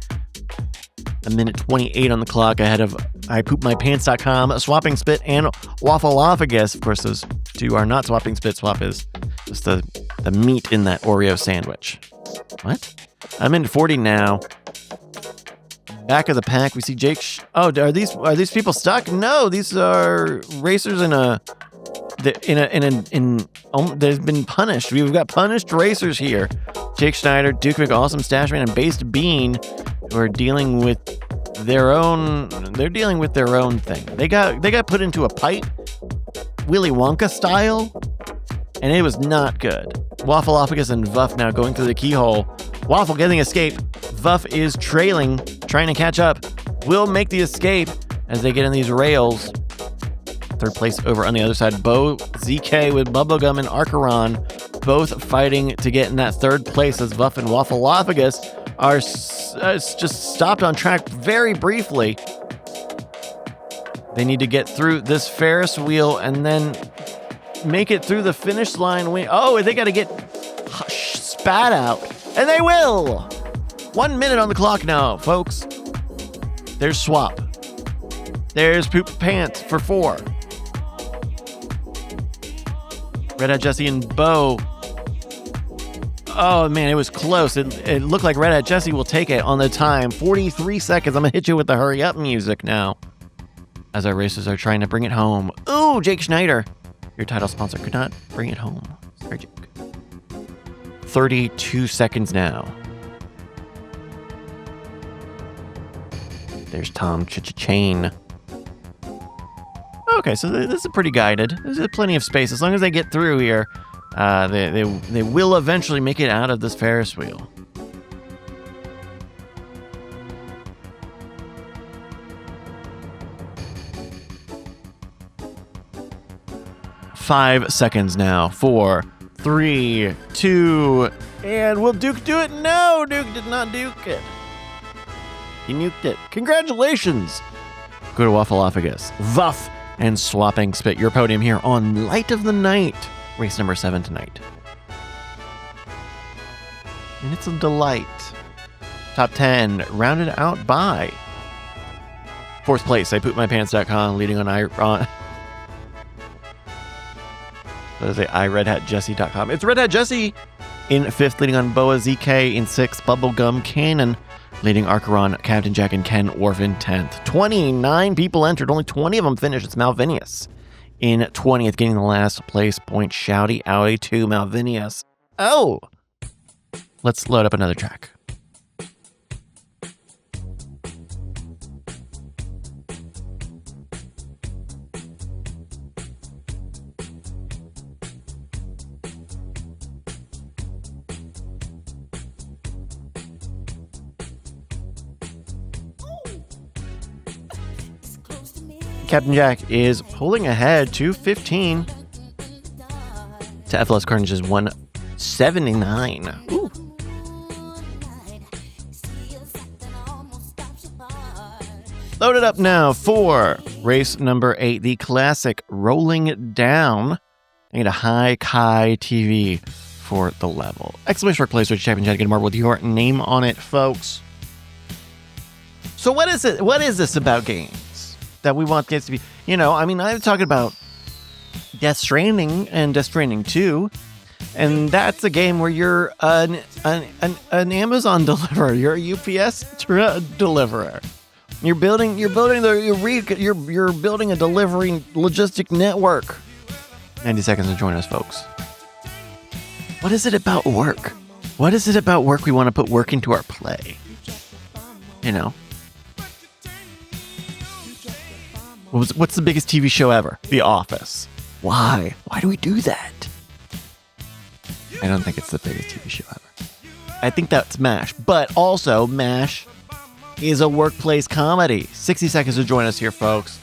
a minute 28 on the clock ahead of ipoopmypants.com, Swapping Spit, and Waffleophagus. Of course, those two are not Swapping Spit. Swap is just the meat in that Oreo sandwich. What? I'm into 40 now. Back of the pack, we see Jake. Are these people stuck? No, these are racers they've been punished. We've got punished racers here. Jake Schneider, Duke McAwesome, Stashman, and Based Bean are dealing with their own. They're dealing with their own thing. They got put into a pipe, Willy Wonka style, and it was not good. Waffleophagus and Vuff now going through the keyhole. Waffle getting escape. Vuff is trailing, trying to catch up. Will make the escape as they get in these rails. Third place over on the other side. Bo, ZK with Bubblegum and Archeron both fighting to get in that third place as Vuff and Waffleophagus are just stopped on track very briefly. They need to get through this Ferris wheel and then make it through the finish line. Oh, they got to get spat out. And they will. 1 minute on the clock now, folks. There's Swap. There's Poop Pants for 4. Red Hat Jesse and Bo. Oh, man, it was close. It looked like Red Hat Jesse will take it on the time. 43 seconds. I'm going to hit you with the hurry up music now, as our racers are trying to bring it home. Ooh, Jake Schneider, your title sponsor, could not bring it home. Sorry, Jake. 32 seconds now. There's Tom Chain. Okay, so this is pretty guided. There's plenty of space. As long as they get through here, they will eventually make it out of this Ferris wheel. Five seconds now. 4, 3, 2, and will Duke do it? No, Duke did not duke it. He nuked it. Congratulations. Go to Waffleophagus, Vuff, and Swapping Spit. Your podium here on Light of the Night, race number 7 tonight. And it's a delight. Top 10 rounded out by 4th place, ipoopmypants.com, leading on iRedHatJesse.com. It's Red Hat Jesse in 5th, leading on Boa ZK in 6th, Bubblegum Cannon, leading Archeron, Captain Jack, and Ken Orf in 10th. 29 people entered, only 20 of them finished. It's Malvinius in 20th, getting the last place point. Shouty Owie to Malvinius. Oh! Let's load up another track. Captain Jack is pulling ahead to 15 to FLS Carnage's 179. Ooh. Loaded up now for race number 8, the classic Rolling Down. I need a high Kai TV for the level. Exclamation mark place, Captain Jack, get a marble with your name on it, folks. So what is it? What is this about games that we want kids to be? You know, I mean, I'm talking about Death Stranding and Death Stranding 2, and that's a game where you're an Amazon deliverer, you're a UPS deliverer. You're building a delivery logistic network. 90 seconds to join us, folks. What is it about work? What is it about work we want to put work into our play? You know? What's the biggest TV show ever? The Office. Why? Why do we do that? I don't think it's the biggest TV show ever. I think that's MASH. But also, MASH is a workplace comedy. 60 seconds to join us here, folks.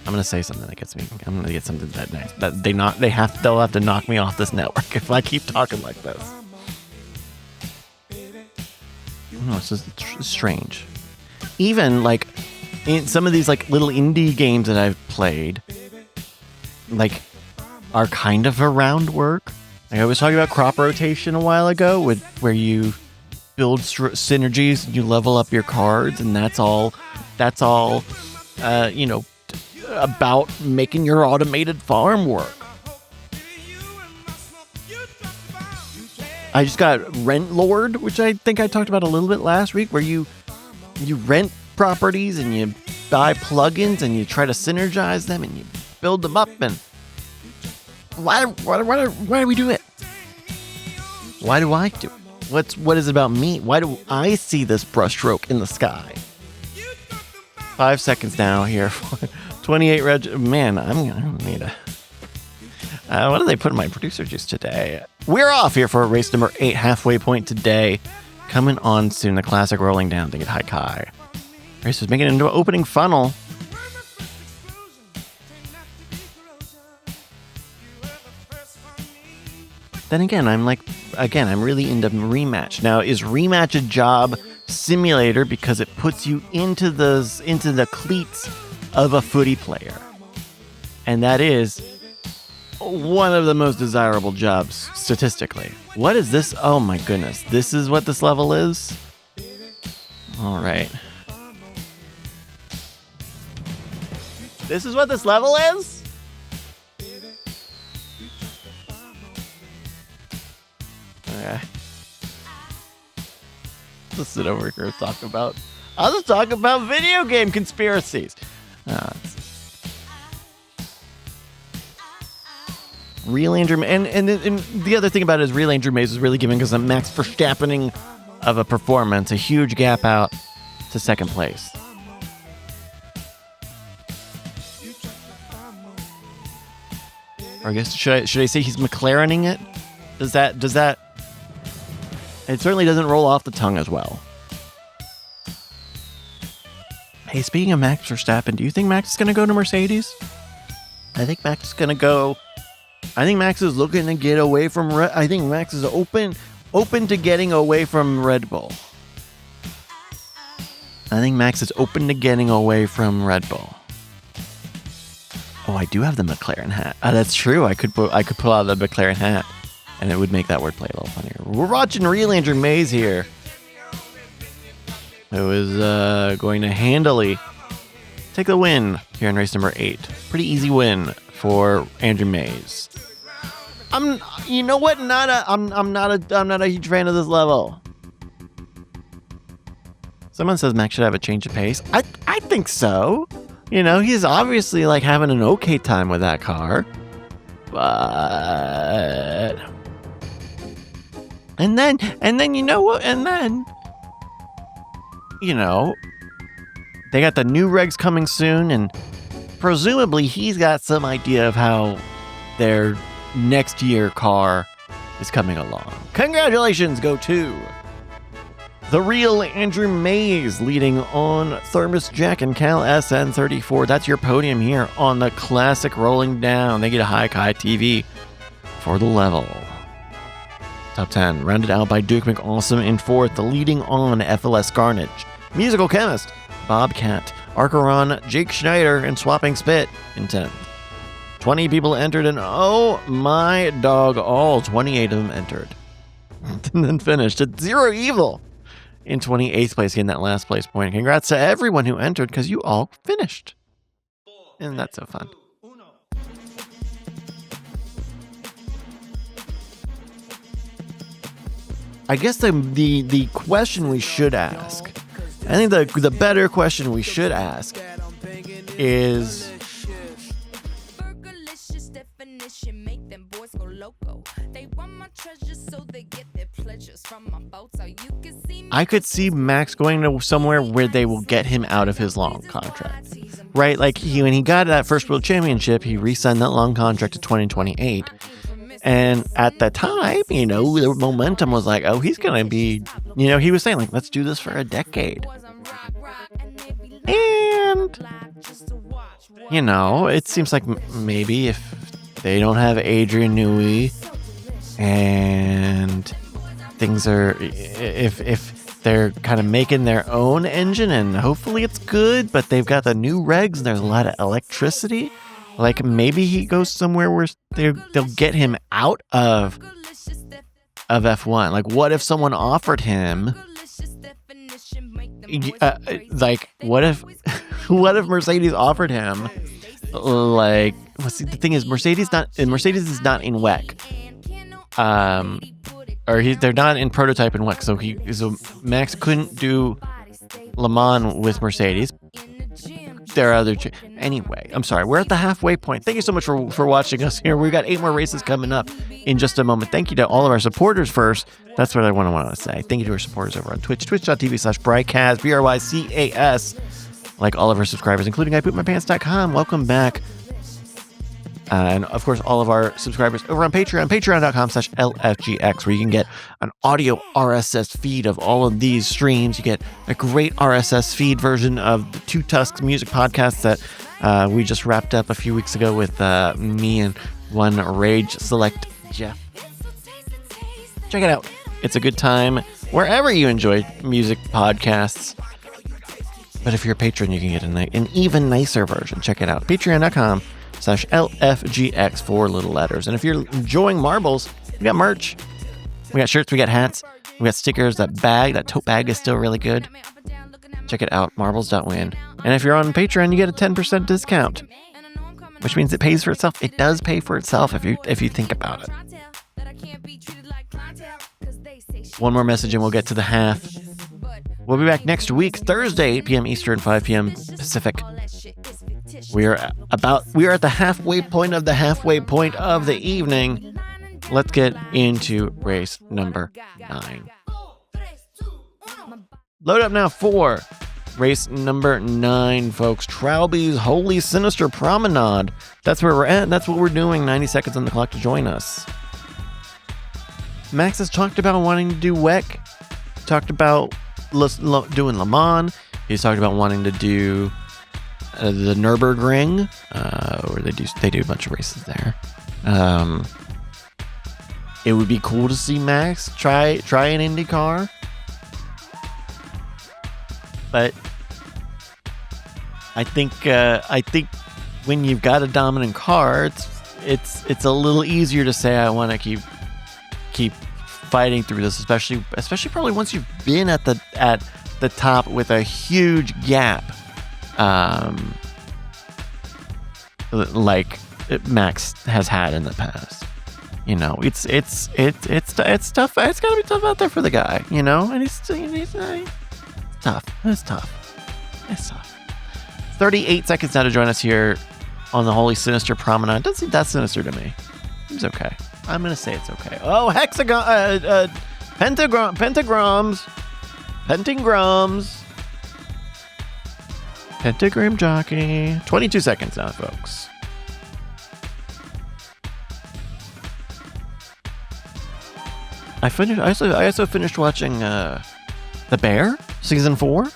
I'm gonna say something that gets me. I'm gonna get something that nice. That they'll have to knock me off this network if I keep talking like this. No, it's just strange. Even like in some of these like little indie games that I've played, like, are kind of around work. Like I was talking about crop rotation a while ago, where you build synergies and you level up your cards, and that's all. You know, about making your automated farm work. I just got Rent Lord, which I think I talked about a little bit last week, where you rent properties and you buy plugins and you try to synergize them and you build them up. And why do we do it? Why do I do it? What is it about me? Why do I see this brushstroke in the sky? 5 seconds now here. 28 reg. Man, I'm gonna need What do they put in my producer juice today? We're off here for race number 8, halfway point today. Coming on soon, the classic rolling down to get high kai. Race is making it into an opening funnel. Then again, I'm really into rematch. Now, is rematch a job simulator because it puts you into the cleats of a footy player? And that is one of the most desirable jobs statistically. What is this? Oh my goodness. This is what this level is? All right. This is what this level is? Okay. Let's sit over here and talk about... I'll just talk about video game conspiracies. Real Andrew... And the other thing about it is Real Andrew Mays is really giving us a Max Verstappening of a performance. A huge gap out to second place. Or I guess, should I say he's McLarening it? Does that... It certainly doesn't roll off the tongue as well. Hey, speaking of Max Verstappen, do you think Max is going to go to Mercedes? I think Max is going to go... I think Max is looking to get away from... I think Max is open to getting away from Red Bull. I think Max is open to getting away from Red Bull. Oh, I do have the McLaren hat. That's true. I could pull out the McLaren hat. And it would make that wordplay a little funnier. We're watching Real Andrew Mays here. Who is going to handily take the win here in race number 8. Pretty easy win for Andrew Mays. You know what? I'm not a huge fan of this level. Someone says Max should have a change of pace. I think so. You know, he's obviously like having an okay time with that car. But... And then you know what? And then, you know, they got the new regs coming soon, and presumably he's got some idea of how their next year car is coming along. Congratulations go to the Real Andrew Mays, leading on Thermos Jack and Cal SN34. That's your podium here on the classic rolling down. They get a high kai TV for the level. Top 10, rounded out by Duke McAwesome in 4th, the leading on FLS Carnage, Musical Chemist, Bobcat, Archeron, Jake Schneider, and Swapping Spit in 10th. 20 people entered, and oh my dog, all 28 of them entered. And then finished at Zero Evil in 28th place, getting that last place point. Congrats to everyone who entered, because you all finished. And that's so fun. I guess the question we should ask, I think the better question we should ask is, I could see Max going to somewhere where they will get him out of his long contract, right? Like when he got that first world championship, he re-signed that long contract to 2028. And at the time, you know, the momentum was like, oh, he's going to be, you know, he was saying like, let's do this for a decade. And, you know, it seems like maybe if they don't have Adrian Newey and things are, if they're kind of making their own engine and hopefully it's good, but they've got the new regs and there's a lot of electricity. Like maybe he goes somewhere where they'll get him out of F1. Like what if someone offered him, like what if Mercedes offered him, like the thing is Mercedes is not in WEC, they're not in prototype in WEC. So Max couldn't do Le Mans with Mercedes. There are other... Anyway, I'm sorry. We're at the halfway point. Thank you so much for watching us here. We've got 8 more races coming up in just a moment. Thank you to all of our supporters first. That's what I want to say. Thank you to our supporters over on Twitch, twitch.tv/Brycas, BRYCAS. Like all of our subscribers, including IPoopMyPants.com. Welcome back. And of course, all of our subscribers over on Patreon, patreon.com/LFGX, where you can get an audio RSS feed of all of these streams. You get a great RSS feed version of the Two Tusks music podcast that we just wrapped up a few weeks ago with me and one Rage Select Jeff. Check it out. It's a good time wherever you enjoy music podcasts. But if you're a patron, you can get an even nicer version. Check it out. Patreon.com/LFGX, 4 little letters. And if you're enjoying marbles, we got merch. We got shirts, we got hats, we got stickers. That tote bag is still really good. Check it out, marbles.win. And if you're on Patreon, you get a 10% discount, which means it pays for itself. It does pay for itself if you think about it. One more message and we'll get to the half. We'll be back next week, Thursday, 8 p.m. Eastern, 5 p.m. Pacific. We are at the halfway point of the evening. Let's get into race number 9. Load up now for race number 9, folks. Trowby's Holy Sinister Promenade. That's where we're at. That's what we're doing. 90 seconds on the clock to join us. Max has talked about wanting to do WEC. Talked about doing Le Mans. He's talked about wanting to do the Nürburgring, where they do a bunch of races there. It would be cool to see Max try an IndyCar, but I think when you've got a dominant car, it's a little easier to say I want to keep fighting through this, especially probably once you've been at the top with a huge gap, like Max has had in the past. You know, it's tough. It's gotta be tough out there for the guy, you know, and he's tough. It's tough. 38 seconds now to join us here on the Holy Sinister Promenade. Doesn't seem that sinister to me. Seems okay. I'm gonna say it's okay. Oh, pentagrams. Pentagram jockey. 22 seconds now, folks. I also finished watching The Bear season 4.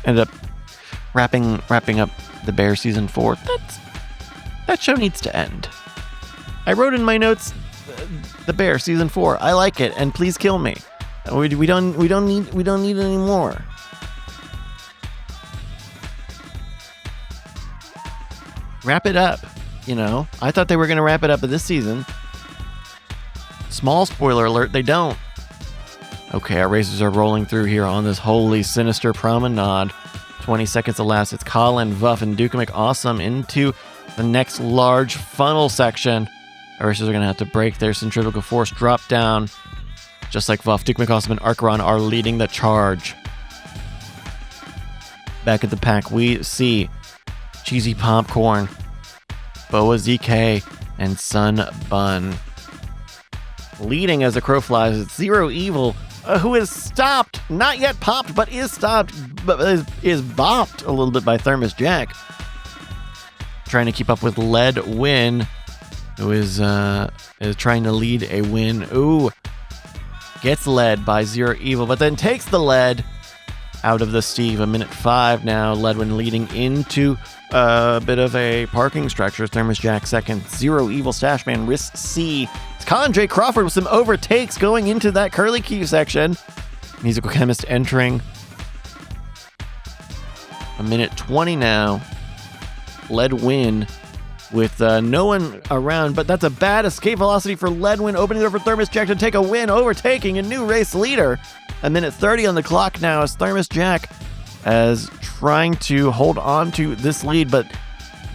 Ended up wrapping up The Bear season 4. That show needs to end. I wrote in my notes, The Bear season 4. I like it, and please kill me. We don't need it anymore. Wrap it up. You know, I thought they were going to wrap it up this season. Small spoiler alert, they don't. Okay, our races are rolling through here on this Holy Sinister Promenade. 20 seconds elapsed. It's Colin, Vuff, and Duke McAwesome into the next large funnel section. Our racers are going to have to break their centrifugal force drop down. Just like Vuff, Duke McAwesome and Archeron are leading the charge. Back at the pack, we see Cheesy Popcorn, Boa ZK, and Sun Bun. Leading as the crow flies, it's Zero Evil, who is stopped, not yet popped, but is stopped, but is bopped a little bit by Thermos Jack. Trying to keep up with Lead Win, who is trying to lead a win. Ooh, gets led by Zero Evil, but then takes the lead out of the Steve. 1:05 now. Ledwin leading into a bit of a parking structure. Thermos Jack second. Zero Evil, Stashman, Risk C. It's Colin J. Crawford with some overtakes going into that curly key section. Musical Chemist entering. 1:20 now. Ledwin with no one around, but that's a bad escape velocity for Ledwin, opening it up for Thermos Jack to take a win, overtaking a new race leader. 1:30 on the clock now as Thermos Jack is trying to hold on to this lead, but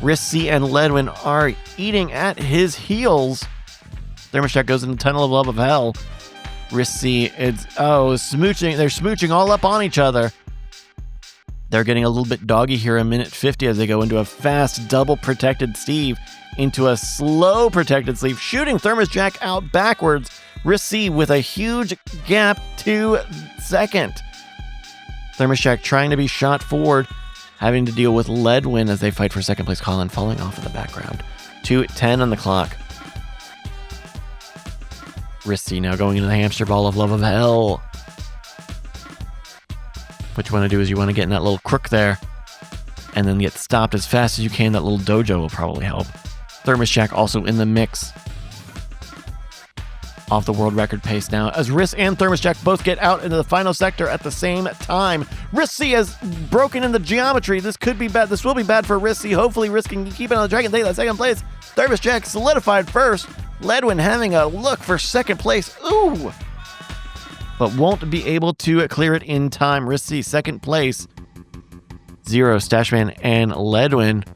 Risk C and Ledwin are eating at his heels. Thermos Jack goes in the tunnel of love of hell. Risk C is smooching. They're smooching all up on each other. They're getting a little bit doggy here. 1:50 as they go into a fast double protected Steve into a slow protected Steve, shooting Thermos Jack out backwards. Risk C with a huge gap to second. Thermos Jack trying to be shot forward, having to deal with Ledwin as they fight for second place. Colin falling off in the background. 2:10 on the clock. Risky now going into the hamster ball of love of hell. What you want to do is you want to get in that little crook there and then get stopped as fast as you can. That little dojo will probably help. Thermos Jack also in the mix. Off the world record pace now as Riss and Thermos Jack both get out into the final sector at the same time. Rissy has broken in the geometry. This could be bad. This will be bad for Rissy. Hopefully Riss can keep it on the track and take that second place. Thermos Jack solidified first. Ledwin having a look for second place. Ooh! But won't be able to clear it in time. Rissy second place. Zero, Stashman, and Ledwin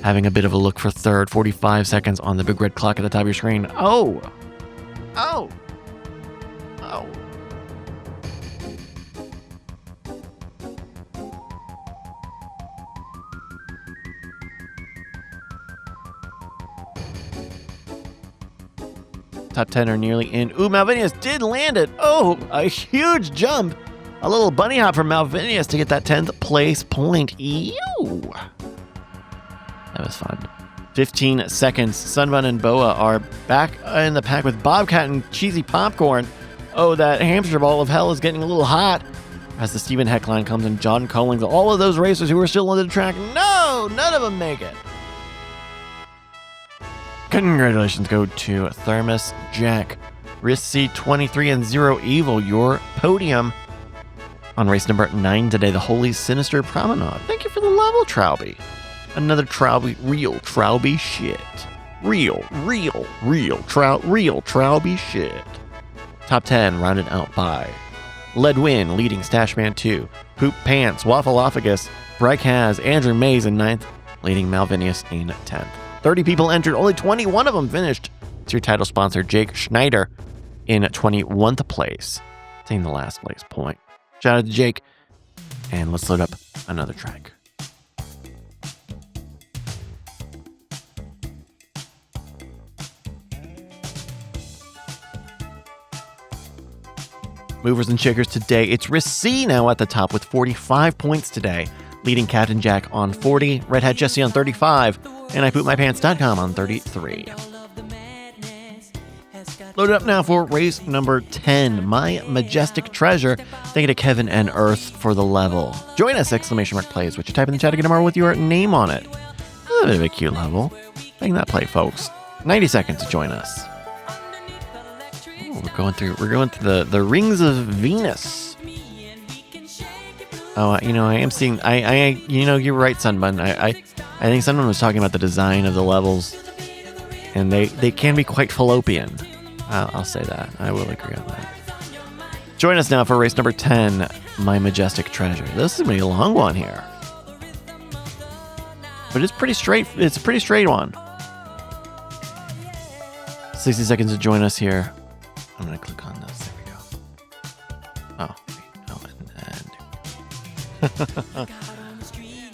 having a bit of a look for third. 45 seconds on the big red clock at the top of your screen. Oh! Oh! Oh! Top 10 are nearly in. Ooh, Malvinius did land it. Oh, a huge jump. A little bunny hop from Malvinius to get that 10th place point. Ew. That was fun. 15 seconds. Sunbun and Boa are back in the pack with Bobcat and Cheesy Popcorn. Oh, that hamster ball of hell is getting a little hot. As the Stephen Heckline comes and John Collins, all of those racers who are still on the track, no, none of them make it. Congratulations go to Thermos Jack, Rissy 23 and Zero Evil, your podium on race number 9 today, the Holy Sinister Promenade. Thank you for the level, Trowby. Another Trowby, real Trowby shit. Real Trowby shit. Top 10 rounded out by Ledwin leading Stashman 2, Poop Pants, Waffleophagus, Bryce Has, Andrew Mays in 9th, leading Malvinius in 10th. 30 people entered, only 21 of them finished. It's your title sponsor, Jake Schneider, in 21th place, taking the last place point. Shout out to Jake, and let's load up another track. Movers and shakers today, it's Rissy now at the top with 45 points today, leading Captain Jack on 40, Red Hat Jesse on 35, and IPoopMyPants.com on 33. Loaded up now for race number 10, My Majestic Treasure. Thank you to Kevin and Earth for the level. Join us, !plays, which you type in the chat again tomorrow with your name on it. A bit of a cute level. Thank that play, folks. 90 seconds to join us. We're going through the rings of Venus. Oh, I am seeing. You're right, Sunbun. I think Sunbun was talking about the design of the levels, and they can be quite fallopian. I'll say that. I will agree on that. Join us now for race number 10, My Majestic Treasure. This is gonna be a long one here, but it's pretty straight. It's a pretty straight one. 60 seconds to join us here. I'm going to click on this. There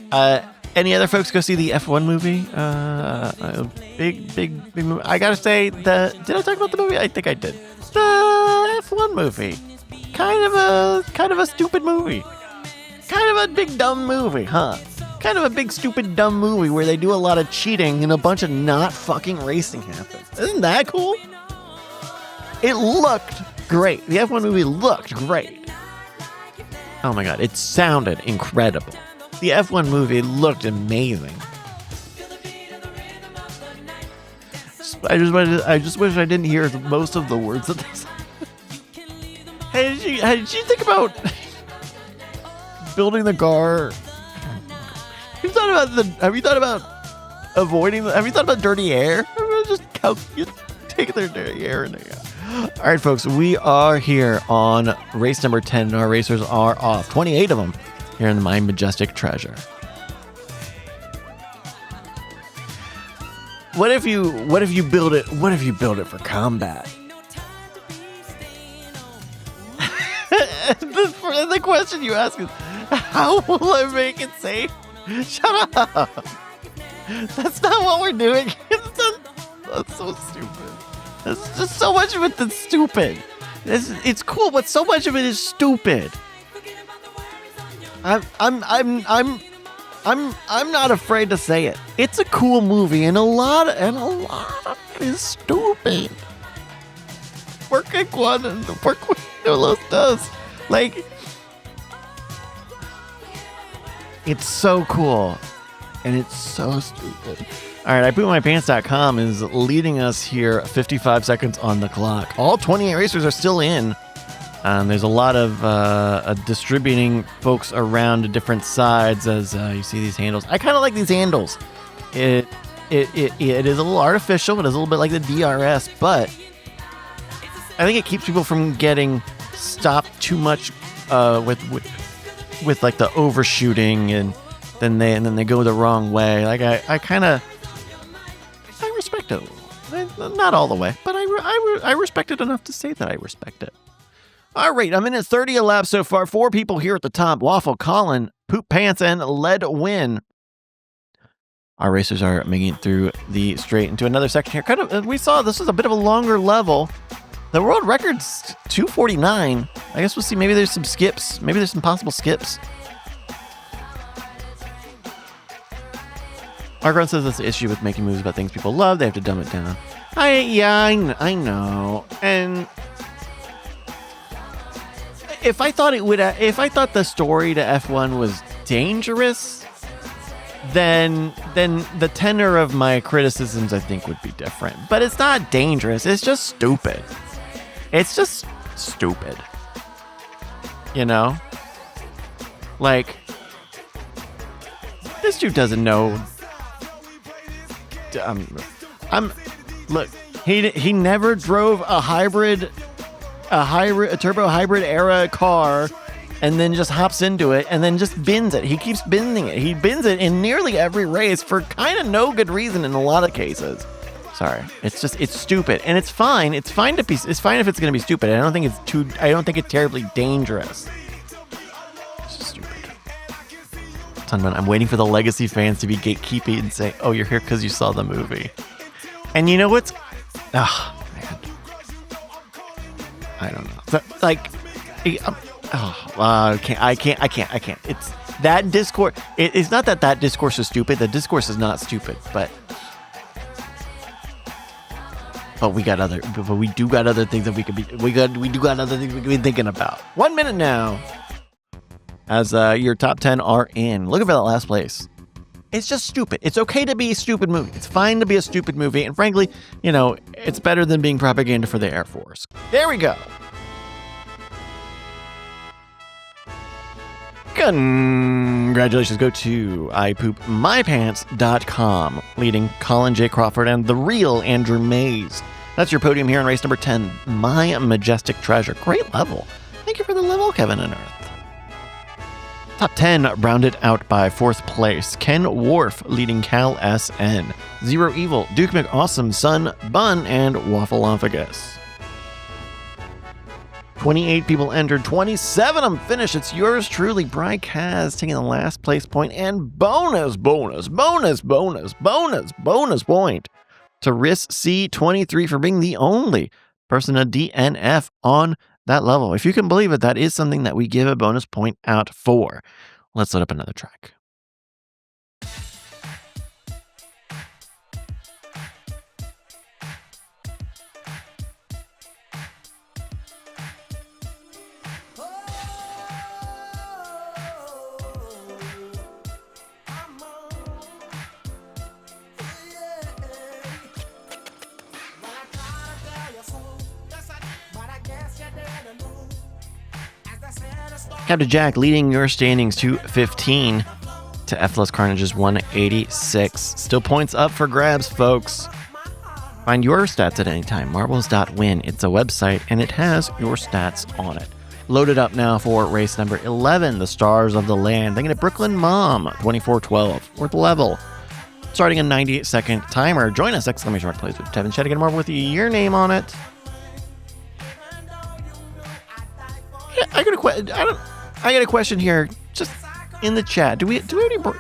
we go. Any other folks go see the F1 movie? Big movie. I got to say, did I talk about the movie? I think I did. The F1 movie. Kind of a stupid movie. Kind of a big dumb movie, huh? Kind of a big stupid dumb movie where they do a lot of cheating and a bunch of not fucking racing happens. Isn't that cool? It looked great. The F1 movie looked great. Oh my god, it sounded incredible. The F1 movie looked amazing. I just wish I didn't hear most of the words that they said. Hey, did you think about building the car? Have you thought about avoiding? Have you thought about dirty air? Just take their dirty air in there. All right, folks, we are here on race number 10. Our racers are off. 28 of them here in My Majestic Treasure. What if you build it? What if you build it for combat? The question you ask is, how will I make it safe? Shut up. That's not what we're doing. That's so stupid. There's just so much of it that's stupid. It's cool, but so much of it is stupid. I'm I'm not afraid to say it. It's a cool movie, and a lot of it is stupid. Porque cuando no los does. Like, it's so cool, and it's so stupid. All right, ipoopmypants.com is leading us here 55 seconds on the clock. All 28 racers are still in. There's a lot of distributing folks around to different sides as you see these handles. I kind of like these handles. It is a little artificial. It is a little bit like the DRS, but I think it keeps people from getting stopped too much with like the overshooting, and then they go the wrong way. Like I respect it a little. Not all the way, but I respect it enough to say that I respect it. All right, I'm in at 30 a lap so far. 4 people here at the top: Waffle, Colin, Poop Pants, and Lead Win. Our racers are making it through the straight into another section here. Kind of, we saw this was a bit of a longer level. The world record's 2:49. I guess we'll see. Maybe there's some skips. Maybe there's some possible skips. Argon says that's the issue with making movies about things people love. They have to dumb it down. I know. And if I thought the story to F1 was dangerous, then the tenor of my criticisms, I think, would be different. But it's not dangerous. It's just stupid. It's just stupid. You know? Like, this dude doesn't know. Look, he never drove a turbo hybrid era car and then just hops into it and then just bins it. He keeps bending it. He bins it in nearly every race for kind of no good reason in a lot of cases. Sorry. It's stupid. And it's fine. It's fine if it's going to be stupid. I don't think it's terribly dangerous. It's just stupid. I'm waiting for the Legacy fans to be gatekeeping and say, "Oh, you're here because you saw the movie." And you know what's... Oh, man. I don't know. So, like... I can't. It's that discourse... It's not that discourse is stupid. The discourse is not stupid, but we do got other things that we could be thinking about. 1 minute now. As your top 10 are in. Looking for that last place. It's just stupid. It's okay to be a stupid movie. It's fine to be a stupid movie. And frankly, it's better than being propaganda for the Air Force. There we go. Congratulations go to ipoopmypants.com, leading Colin J. Crawford and the real Andrew Mays. That's your podium here in race number 10, My Majestic Treasure. Great level. Thank you for the level, Kevin and Earth. Top 10 rounded out by 4th place. Ken Worf leading Cal SN. Zero Evil, Duke McAwesome, Sun Bun, and Waffleomphagus. 28 people entered, 27 of them finished. It's yours truly, Bryce Kaz, taking the last place point and bonus point to Riss C23 for being the only person to DNF on that level. If you can believe it, that is something that we give a bonus point out for. Let's load up another track. Captain Jack leading your standings 215 to Efless Carnage's 186. Still points up for grabs, folks. Find your stats at any time. Marbles.win. It's a website and it has your stats on it. Loaded up now for race number 11, the Stars of the Land. Thinking of Brooklyn Mom, 2412. 4th level. Starting a 98-second timer. Join us, ! Plays with Tevin Sheddigan and Marvel with your name on it. Yeah, I got a question here, just in the chat. Do we have any? Look,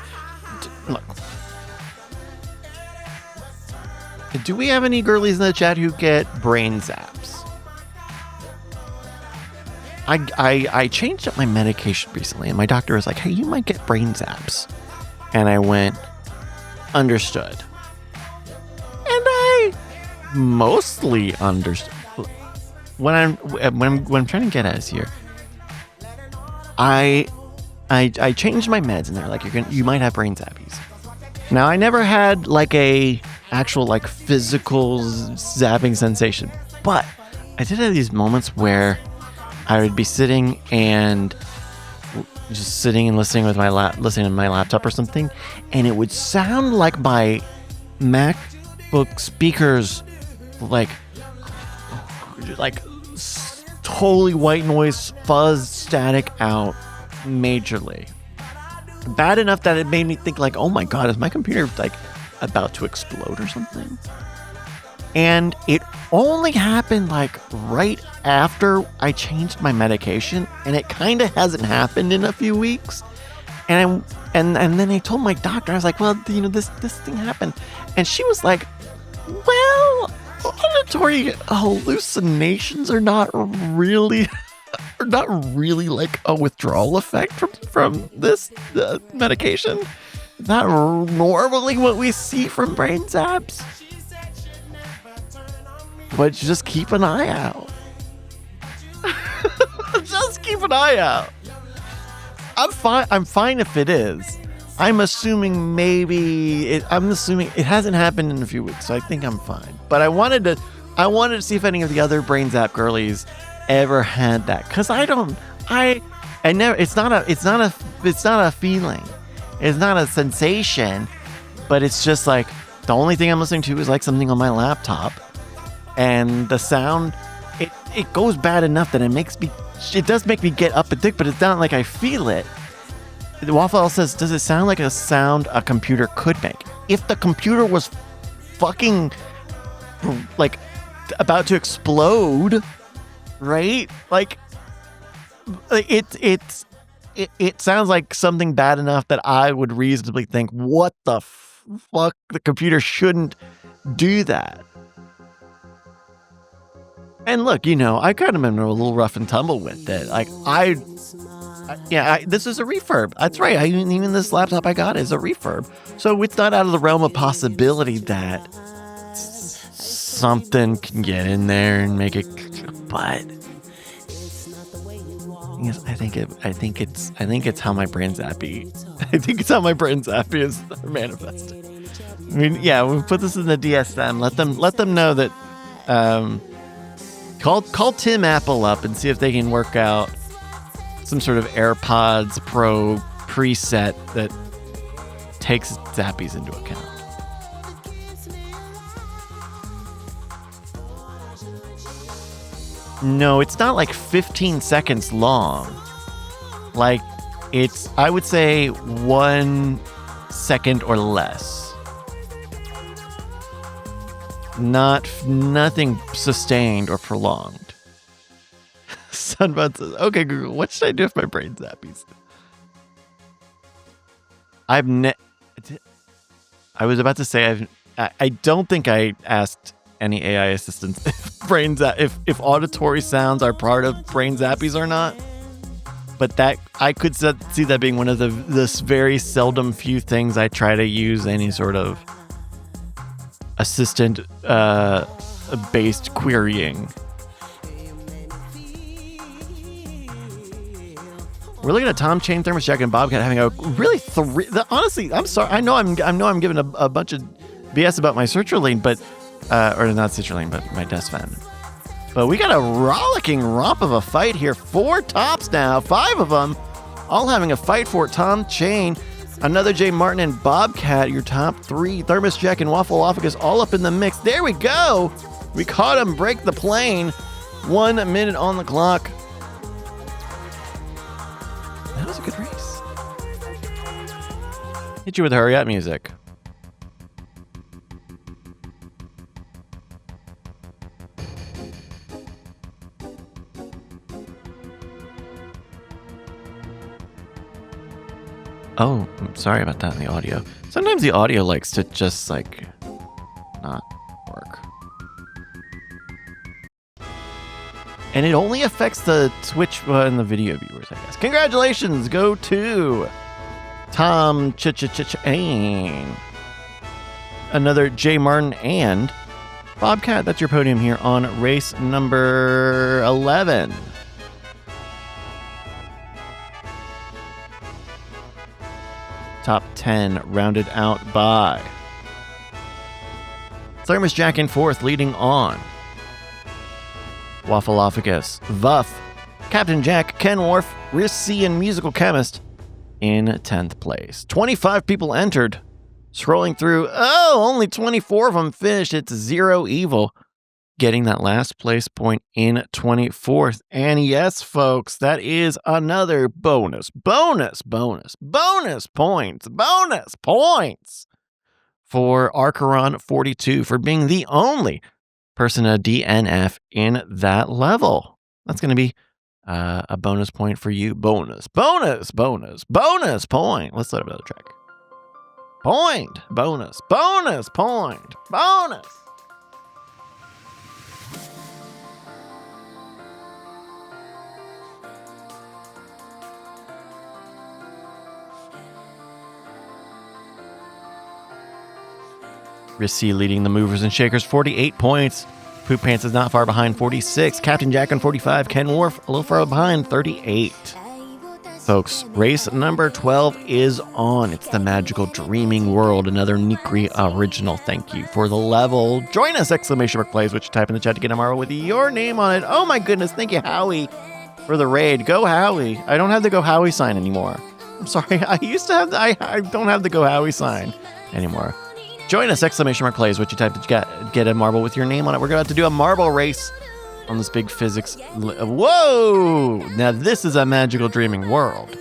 do we have any girlies in the chat who get brain zaps? I changed up my medication recently, and my doctor was like, "Hey, you might get brain zaps," And I went, understood. And I mostly understood. What I'm trying to get at is here. I changed my meds, and they're like, you might have brain zappies. Now, I never had like a actual like physical zapping sensation, but I did have these moments where I would be sitting and listening with listening to my laptop or something, and it would sound like my MacBook speakers like totally white noise, fuzz, static out majorly. Bad enough that it made me think like, oh my god, is my computer like about to explode or something? And it only happened like right after I changed my medication, and it kind of hasn't happened in a few weeks. And then I told my doctor, I was like, well, this thing happened, and she was like, well, auditory hallucinations are not really like a withdrawal effect from this medication. Not normally what we see from brain zaps. But just keep an eye out. Just keep an eye out. I'm fine if it is. I'm assuming it hasn't happened in a few weeks, so I think I'm fine. But I wanted to see if any of the other brain zap girlies ever had that, because I never. It's not a feeling. It's not a sensation, but it's just like the only thing I'm listening to is like something on my laptop, and the sound it goes bad enough that it does make me get up and think, but it's not like I feel it. The Waffle Owl says, does it sound like a sound a computer could make? If the computer was fucking like about to explode, right? Like it sounds like something bad enough that I would reasonably think, what the fuck? The computer shouldn't do that. And look, I kind of been a little rough and tumble with it. Like this is a refurb. That's right. Even this laptop I got is a refurb. So it's not out of the realm of possibility that something can get in there and make it. But I think it's how my brain zappy. I think it's how my brain zappy is manifesting. I mean, yeah, we put this in the DSM. Let them know that. Call Tim Apple up and see if they can work out some sort of AirPods Pro preset that takes zappies into account. No, it's not like 15 seconds long. Like, it's, I would say, 1 second or less. Nothing sustained or prolonged. Sunbud says, okay, Google, what should I do if my brain zappies? I was about to say, I don't think I asked any AI assistants if auditory sounds are part of brain zappies or not. But that I could see that being one of this very seldom few things I try to use any sort of assistant based querying. We're looking at Tom Chain, Thermos Jack, and Bobcat having a really honestly, I'm sorry. I know I'm giving a bunch of BS about my sertraline, but or not sertraline, but my desk fan. But we got a rollicking romp of a fight here. 4 tops now, 5 of them, all having a fight for Tom Chain. Another J. Martin and Bobcat, your top 3. Thermos Jack and Waffleophagus all up in the mix. There we go. We caught him break the plane. 1 minute on the clock. That was a good race. Hit you with hurry up music. Oh, I'm sorry about that in the audio. Sometimes the audio likes to just not work. And it only affects the Twitch and the video viewers, I guess. Congratulations go to Tom Ch-Ch-Ch-Chain. Another J. Martin and Bobcat. That's your podium here on race number 11. Top 10 rounded out by Thermos Jack in 4th, leading on Waffleophagus, Vuff, Captain Jack, Ken Worf, Rissy, and Musical Chemist in 10th place. 25 people entered. Scrolling through, only 24 of them finished. It's Zero Evil getting that last place point in 24th. And yes, folks, that is another bonus points for Archeron 42 for being the only person to DNF in that level. That's going to be a bonus point for you. Bonus point. Let's load up another track. Bonus point. Rissy leading the movers and shakers, 48 points. Poop Pants is not far behind, 46. Captain Jack on 45. Ken Worf a little far behind, 38. Folks, race number 12 is on. It's the Magical Dreaming World, another Nikri original. Thank you for the level. Join us, exclamation mark plays, which you type in the chat to get a marble with your name on it. Oh my goodness, thank you, Howie, for the raid. Go Howie. I don't have the Go Howie sign anymore. I'm sorry, I used to have the, I don't have the Go Howie sign anymore. Join us, exclamation mark plays, which you type to get a marble with your name on it. We're about to do a marble race on this big physics. Whoa! Now this is a Magical Dreaming World.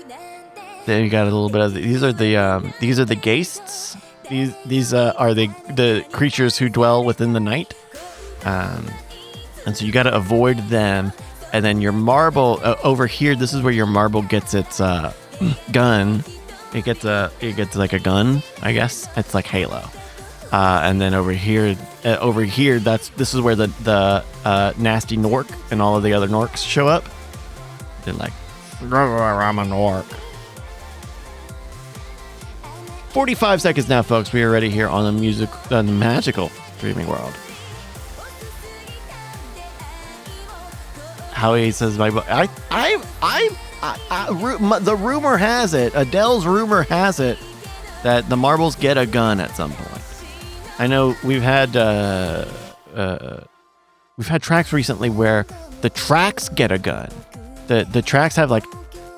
Then you got a little bit of these are the ghasts. These are the creatures who dwell within the night. And so you got to avoid them. And then your marble over here. This is where your marble gets its gun. It gets like a gun, I guess. It's like Halo. And then over here, this is where the nasty Nork and all of the other Norks show up. They're like, I'm a Nork. 45 seconds now, folks. We are ready here on the Magical Dreaming World. Howie says, the rumor has it, Adele's rumor has it, that the marbles get a gun at some point. I know we've had tracks recently where the tracks get a gun. The tracks have like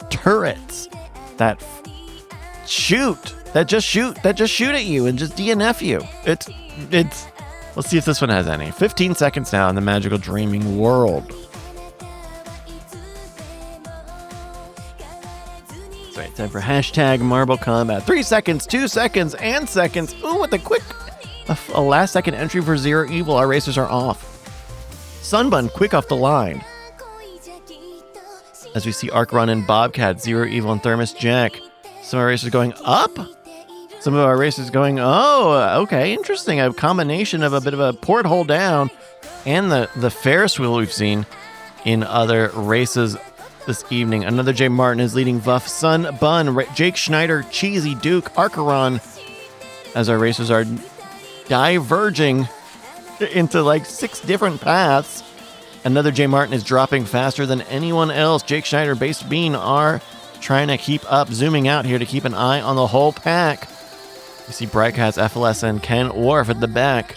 turrets that just shoot at you and just DNF you. It's let's see if this one has any. 15 seconds now in the Magical Dreaming World. That's right, time for hashtag Marble Combat. 3 seconds, 2 seconds, and seconds. Ooh, with a quick a last second entry for Zero Evil. Our racers are off. Sunbun quick off the line. As we see Archeron and Bobcat, Zero Evil and Thermos Jack. Some of our racers going up. Some of our racers going, okay, interesting. A combination of a bit of a porthole down and the Ferris wheel we've seen in other races this evening. Another J. Martin is leading Vuff, Sun Bun, Jake Schneider, Cheesy Duke, Archeron, as our racers are diverging into like 6 different paths. Another J. Martin is dropping faster than anyone else. Jake Schneider, Based Bean are trying to keep up, zooming out here to keep an eye on the whole pack. You see Brightcats, FLS, and Ken Worf at the back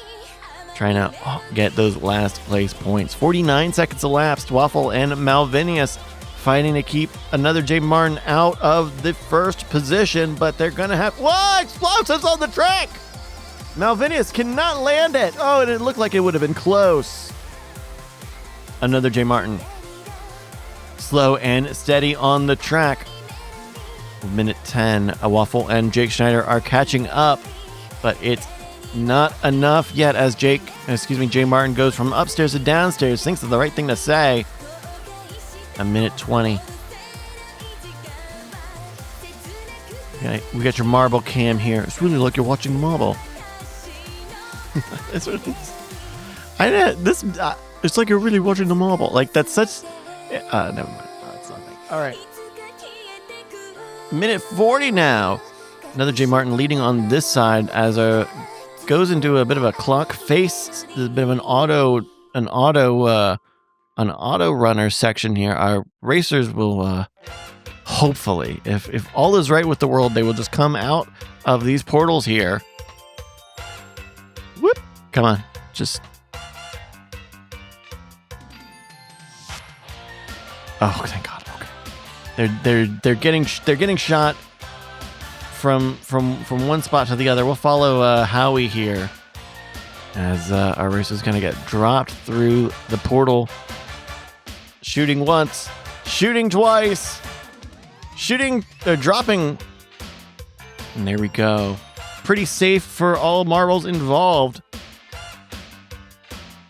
trying to get those last place points. 49 seconds elapsed. Waffle and Malvinius fighting to keep another J. Martin out of the first position, but they're going to have... Whoa! Explosives on the track! Malvinius cannot land it. Oh, and it looked like it would have been close. Another J. Martin. Slow and steady on the track. Minute 10. A Waffle and Jake Schneider are catching up, but it's not enough yet as J. Martin goes from upstairs to downstairs. Thinks of the right thing to say. A minute 20. Okay, we got your marble cam here. It's really like you're watching the marble. It's like you're really watching the marble. Like that's such. Never mind. No, it's nothing. All right. Minute 40 now. Another J. Martin leading on this side as goes into a bit of a clock face, a bit of an auto runner section here. Our racers will hopefully, if all is right with the world, they will just come out of these portals here. Whoop! Come on, just. Oh, thank God. Okay, they're getting shot from one spot to the other. We'll follow Howie here as our racer's gonna get dropped through the portal. Shooting once, shooting twice, dropping. And there we go. Pretty safe for all marbles involved.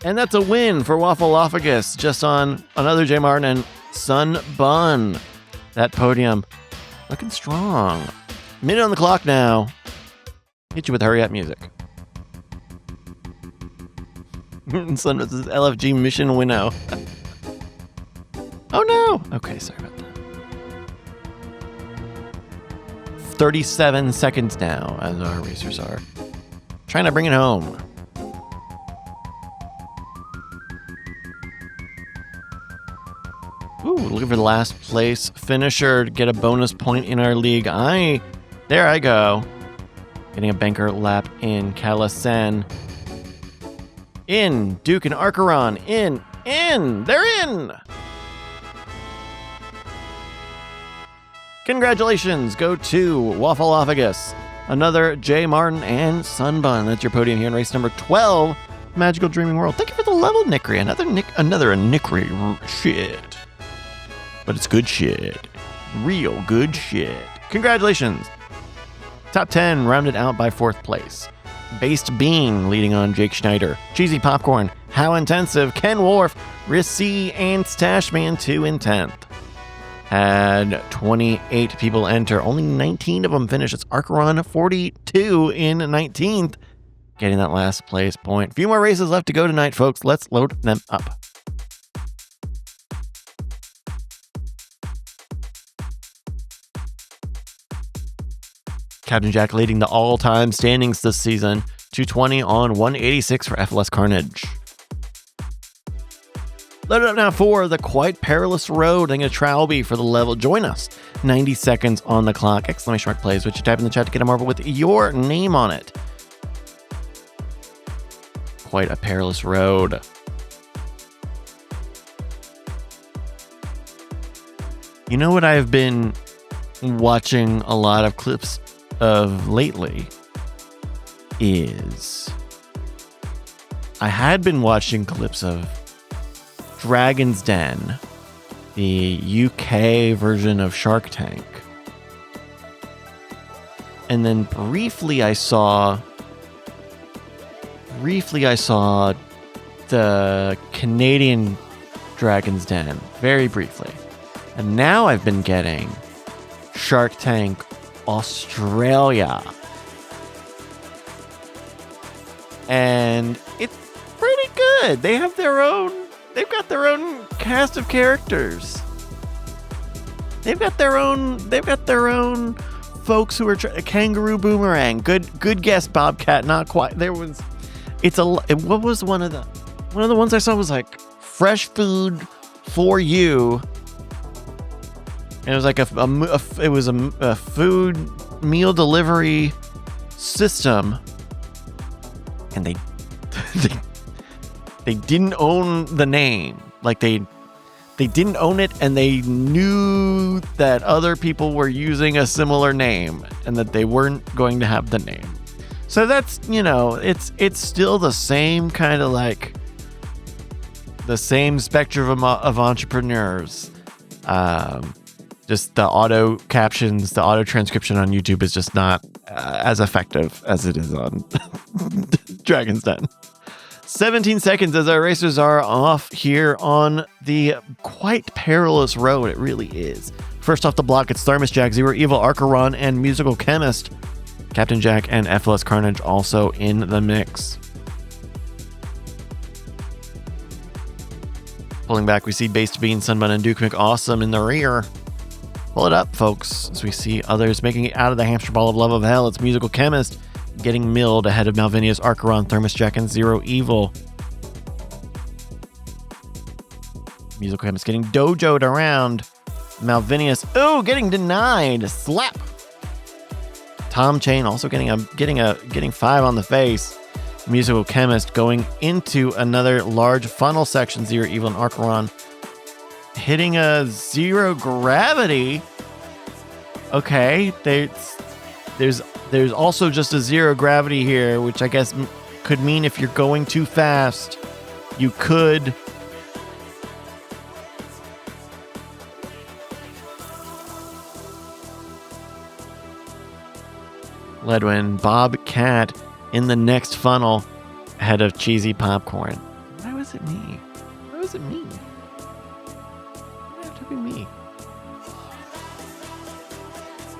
And that's a win for Waffleophagus, just on another J. Martin and Sun Bun. That podium looking strong. Minute on the clock now. Hit you with hurry up music. Sun, this is LFG mission winnow. Oh no! Okay, sorry about that. 37 seconds now as our racers are trying to bring it home. Ooh, looking for the last place finisher to get a bonus point in our league. There I go. Getting a banker lap in Calasan. In, Duke and Archeron. In, they're in! Congratulations go to Waffleophagus, another J. Martin, and Sunbun. That's your podium here in race number 12, Magical Dreaming World. Thank you for the level, Nickery. Another Nickery shit. But it's good shit. Real good shit. Congratulations. Top 10 rounded out by 4th place. Based Bean leading on Jake Schneider. Cheesy Popcorn, How Intensive, Ken Worf, Rissy, and Stashman 2 in 10th. Had 28 people enter. Only 19 of them finished. It's Archeron 42 in 19th. Getting that last place point. A few more races left to go tonight, folks. Let's load them up. Captain Jack leading the all-time standings this season. 220 on 186 for FLS Carnage. Load it up now for the Quite Perilous Road. I'm going to Trowby for the level. Join us. 90 seconds on the clock. Exclamation mark plays, which you type in the chat to get a marble with your name on it. Quite a Perilous Road. You know what I've been watching a lot of clips of lately is I had been watching clips of Dragon's Den, the UK version of Shark Tank. And then briefly I saw the Canadian Dragon's Den, very briefly. And now I've been getting Shark Tank Australia. And it's pretty good. They've got their own cast of characters. They've got their own folks who are Kangaroo Boomerang. Good guess, Bobcat. Not quite. What was one of the ones I saw was like Fresh Food for You. And it was like a food meal delivery system, and they didn't own the name. Like they didn't own it, and they knew that other people were using a similar name, and that they weren't going to have the name. So that's, it's still the same kind of like the same spectrum of entrepreneurs. Just the auto captions, the auto transcription on YouTube is just not as effective as it is on Dragon's Den. 17 seconds as our racers are off here on the Quite Perilous Road. It really is. First off the block, it's Thermos Jack, Zero Evil, Archeron, and Musical Chemist. Captain Jack and FLS Carnage also in the mix. Pulling back, we see Based Bean, Sunbun, and Duke McAwesome in the rear. Pull it up, folks, as we see others making it out of the hamster ball of love of hell. It's Musical Chemist getting milled ahead of Malvinius, Archeron, Thermos Jack, and Zero Evil. Musical Chemist getting dojoed around. Malvinius, ooh, getting denied. Slap. Tom Chain also getting 5 on the face. Musical Chemist going into another large funnel section. Zero Evil and Archeron hitting a 0 gravity. Okay, there's also just a 0 gravity here, which I guess could mean if you're going too fast, you could Ledwin, Bobcat in the next funnel ahead of Cheesy Popcorn. Why was it me? Why was it me? Why did it have to be me?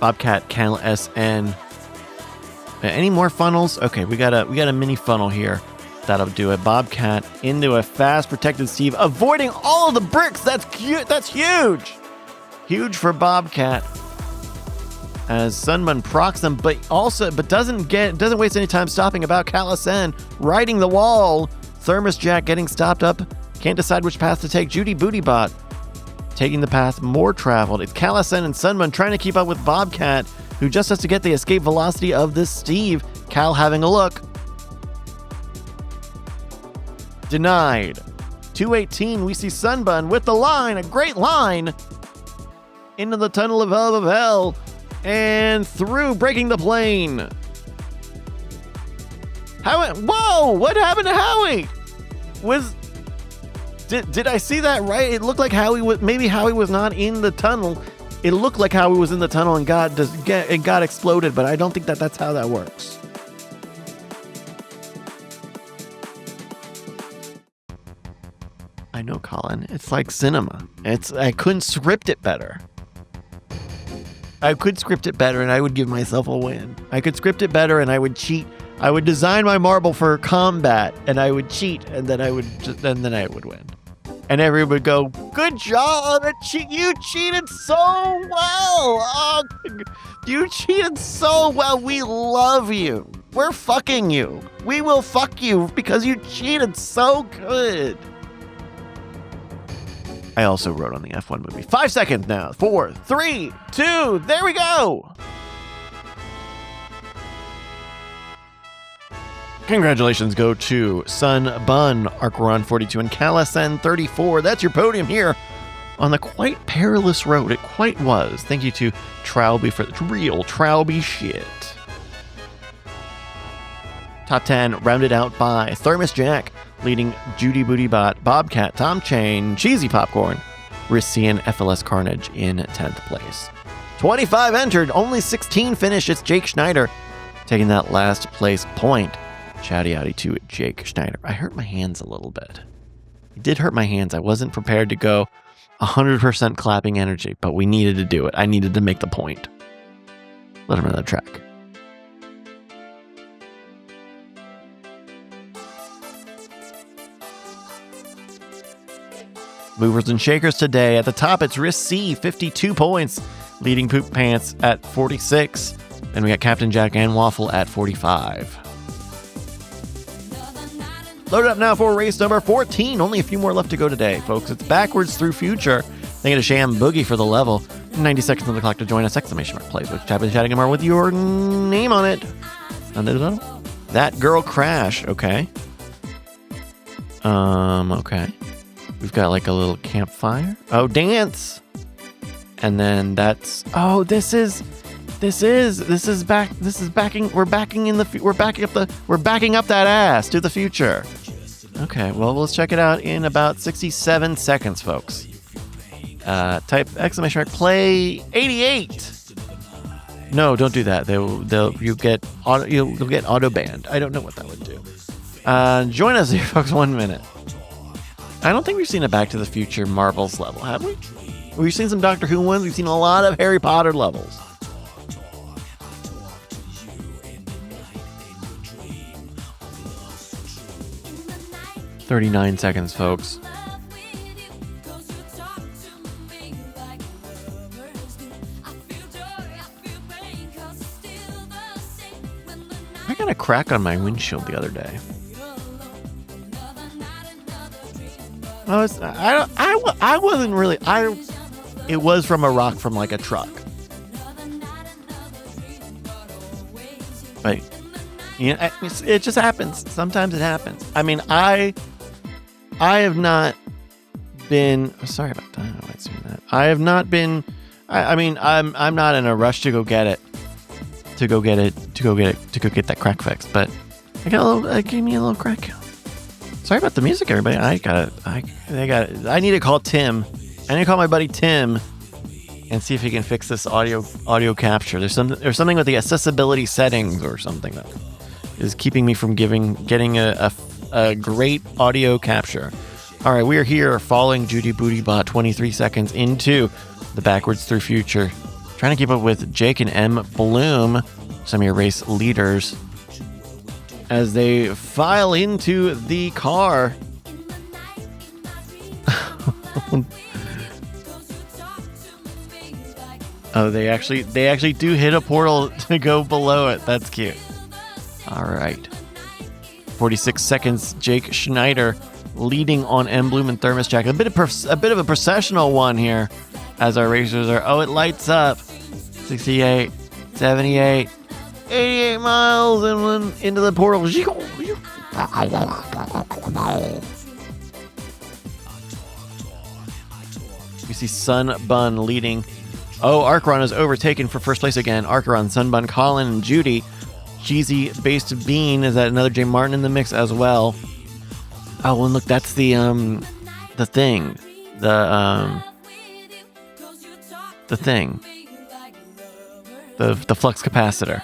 Bobcat, Cal SN. Any more funnels? Okay, we got a mini funnel here. That'll do it. Bobcat into a fast protected Steve, avoiding all of the bricks. That's cute. That's huge. Huge for Bobcat. As Sunbun procs them, but doesn't waste any time stopping about Callisen, riding the wall. Thermos Jack getting stopped up. Can't decide which path to take. Judy Bootybot taking the path more traveled. It's Callisen and Sunbun trying to keep up with Bobcat, who just has to get the escape velocity of this Steve. Cal having a look. Denied. 218, we see Sunbun with the line, a great line. Into the tunnel of hell. And through, breaking the plane. Howie, whoa! What happened to Howie? Did I see that right? It looked like Howie was not in the tunnel. It looked like Howie was in the tunnel and got exploded, but I don't think that's how that works. I know, Colin. It's like cinema. I couldn't script it better. I could script it better and I would give myself a win. I could script it better and I would cheat. I would design my marble for combat and I would cheat and then I would win. And everyone would go, "Good job! You cheated so well! Oh, you cheated so well! We love you! We're fucking you! We will fuck you because you cheated so good!" I also wrote on the F1 movie. 5 seconds now. 4, 3, 2, there we go! Congratulations go to Sun Bun, Archeron 42, and Callisen 34. That's your podium here on the quite perilous road. It quite was. Thank you to Trowby for the real Trowby shit. Top 10 rounded out by Thermos Jack, leading Judy Bootybot, Bobcat, Tom Chain, Cheesy Popcorn, Rissian, FLS Carnage in 10th place. 25 entered, only 16 finished. It's Jake Schneider taking that last place point. Shouty outy to Jake Schneider. I hurt my hands a little bit. It did hurt my hands. I wasn't prepared to go 100% clapping energy, but we needed to do it. I needed to make the point. Let him run the track. Movers and shakers today. At the top, it's Risk C, 52 points, leading Poop Pants at 46. Then we got Captain Jack and Waffle at 45. Loaded up now for race number 14. Only a few more left to go today, folks. It's backwards through future. Thank you to Sham Boogie for the level. 90 seconds on the clock to join us. Exclamation mark plays with Chatting tomorrow with your name on it. That girl crash. Okay. Okay. We've got like a little campfire. Oh, dance. And then that's, oh, this is backing up that ass to the future. Okay, well, let's check it out in about 67 seconds, folks. Type exclamation mark play 88. No, don't do that. You'll get auto banned. I don't know what that would do. Join us here, folks. 1 minute. I don't think we've seen a Back to the Future Marbles level, have we? We've seen some Doctor Who ones. We've seen a lot of Harry Potter levels. "39 seconds, folks. crack on my windshield the other day. I wasn't really. It was from a rock from like a truck. But you know, it just happens. Sometimes it happens. I mean, I have not been. Sorry about that. I don't know why it's doing that. I have not been. I mean, I'm not in a rush to go get it. To go get that crack fix. But it gave me a little crack. Sorry about the music, everybody. I need to call Tim. I need to call my buddy Tim and see if he can fix this audio capture. There's something with the accessibility settings or something that is keeping me from getting a great audio capture. All right, we are here following Judy Bootybot 23 seconds into the Backwards Through Future. Trying to keep up with Jake and M. Bloom, some of your race leaders, as they file into the car. Oh, they actually do hit a portal to go below it. That's cute. All right. 46 seconds, Jake Schneider leading on M. Bloom and Thermos Jack. A bit of a processional one here as our racers are. Oh, it lights up. 68, 78, 88 miles and one into the portal. You see Sun Bun leading. Oh, Archeron is overtaken for first place again. Archeron, Sun Bun, Colin, and Judy. Cheesy Based Bean is that another J. Martin in the mix as well. Oh, and look, that's the thing. The flux capacitor.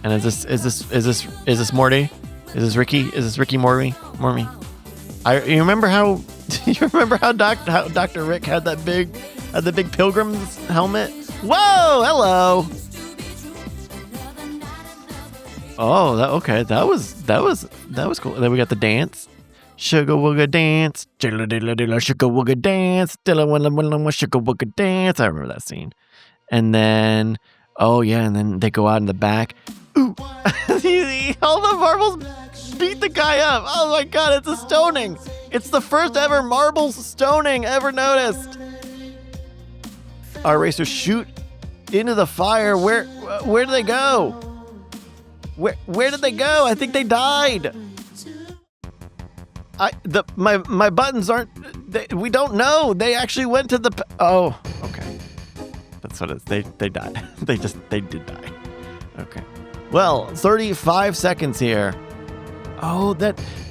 And is this Morty? Is this Ricky? Is this Ricky Morty? You remember how Dr. Rick had the big pilgrim's helmet? Whoa, hello. Oh, that was cool. Then we got the dance. Sugar wooga dance. Sugar wooga dance. Sugar wooga dance. I remember that scene. And then, oh yeah, and then they go out in the back. Ooh. All the marbles beat the guy up. Oh my god, it's a stoning. It's the first ever marbles stoning ever noticed. Our racers shoot into the fire. Where do they go? Where did they go? I think they died. My buttons aren't. We don't know. They actually went to the. Oh, okay. That's what it is. They died. They did die. Okay. Well, 35 seconds here. Oh,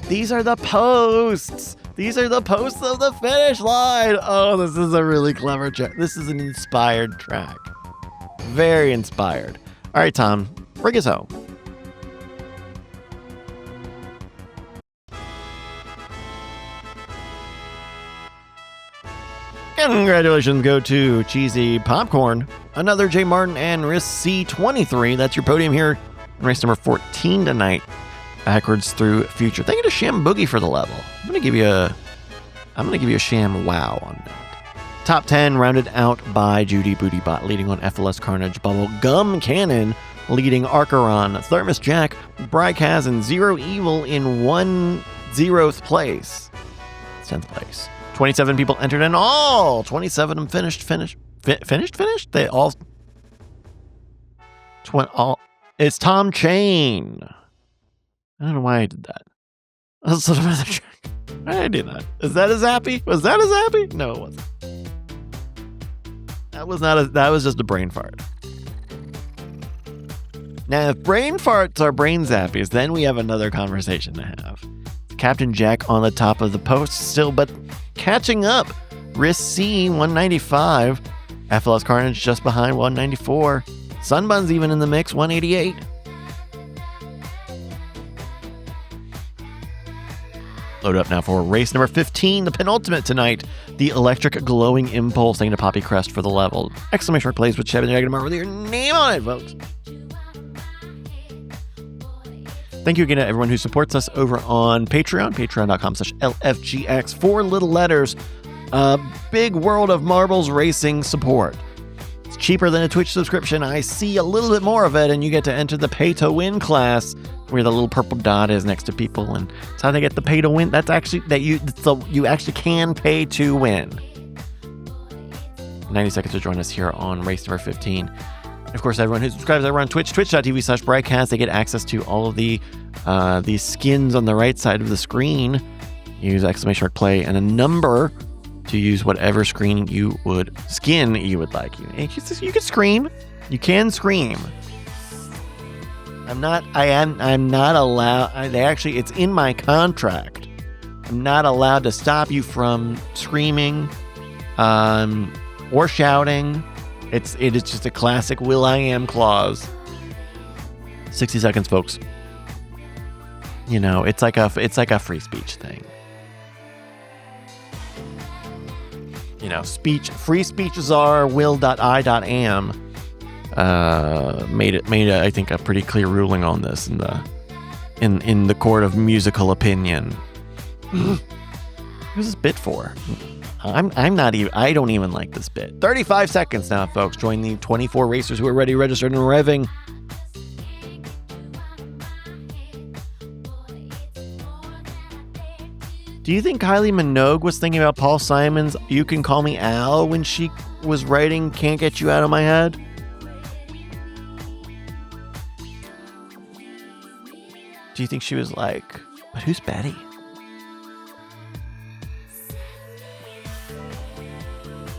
these are the posts. These are the posts of the finish line. Oh, this is a really clever track. This is an inspired track. Very inspired. All right, Tom, bring us home. Congratulations go to Cheesy Popcorn, another J. Martin, and Risk C23. That's your podium here in race number 14 tonight. Backwards Through Future. Thank you to Sham Boogie for the level. I'm gonna give you a Sham wow on that. Top 10 rounded out by Judy Bootybot, leading on FLS Carnage, Bubble Gum Cannon, leading Archeron, Thermos Jack, Brykaz, and Zero Evil in 1/0th place. It's 10th place. 27 people entered in all. 27 of them finished. They all. It's Tom Chain. I don't know why I did that. That's sort of another trick. Why did I do that? Is that as happy? Was that as happy? No, it wasn't. That was not. That was just a brain fart. Now, if brain farts are brain zappies, then we have another conversation to have. Captain Jack on the top of the post still, but catching up. Risk C 195. FLS Carnage just behind 194. Sunbun's even in the mix, 188. Load up now for race number 15, the penultimate tonight. The electric glowing impulse, thank you to Poppy Crest for the level. Exclamation mark plays with Chevy Dragon with your name on it, folks. Thank you again to everyone who supports us over on Patreon, patreon.com/LFGX. 4 little letters. Big world of marbles racing support. It's cheaper than a Twitch subscription. I see a little bit more of it, and you get to enter the pay to win class where the little purple dot is next to people, and it's how they get the pay to win. That's actually you actually can pay to win. 90 seconds to join us here on race number 15. And of course, everyone who subscribes over on Twitch, twitch.tv/Brycast, they get access to all of the skins on the right side of the screen. Use !play and a number to use whatever skin you would like. You can scream. You can scream. I'm not allowed. It's in my contract. I'm not allowed to stop you from screaming, or shouting. It is just a classic Will I Am clause. 60 seconds, folks. You know, it's like a free speech thing. You know, free speech czar will.i.am made I think a pretty clear ruling on this in the court of musical opinion. Who's this bit for? I don't even like this bit. 35 seconds now, folks. Join the 24 racers who are ready, registered, and revving. Do you think Kylie Minogue was thinking about Paul Simon's "You Can Call Me Al" when she was writing "Can't Get You Out of My Head"? Do you think she was like, but who's Betty?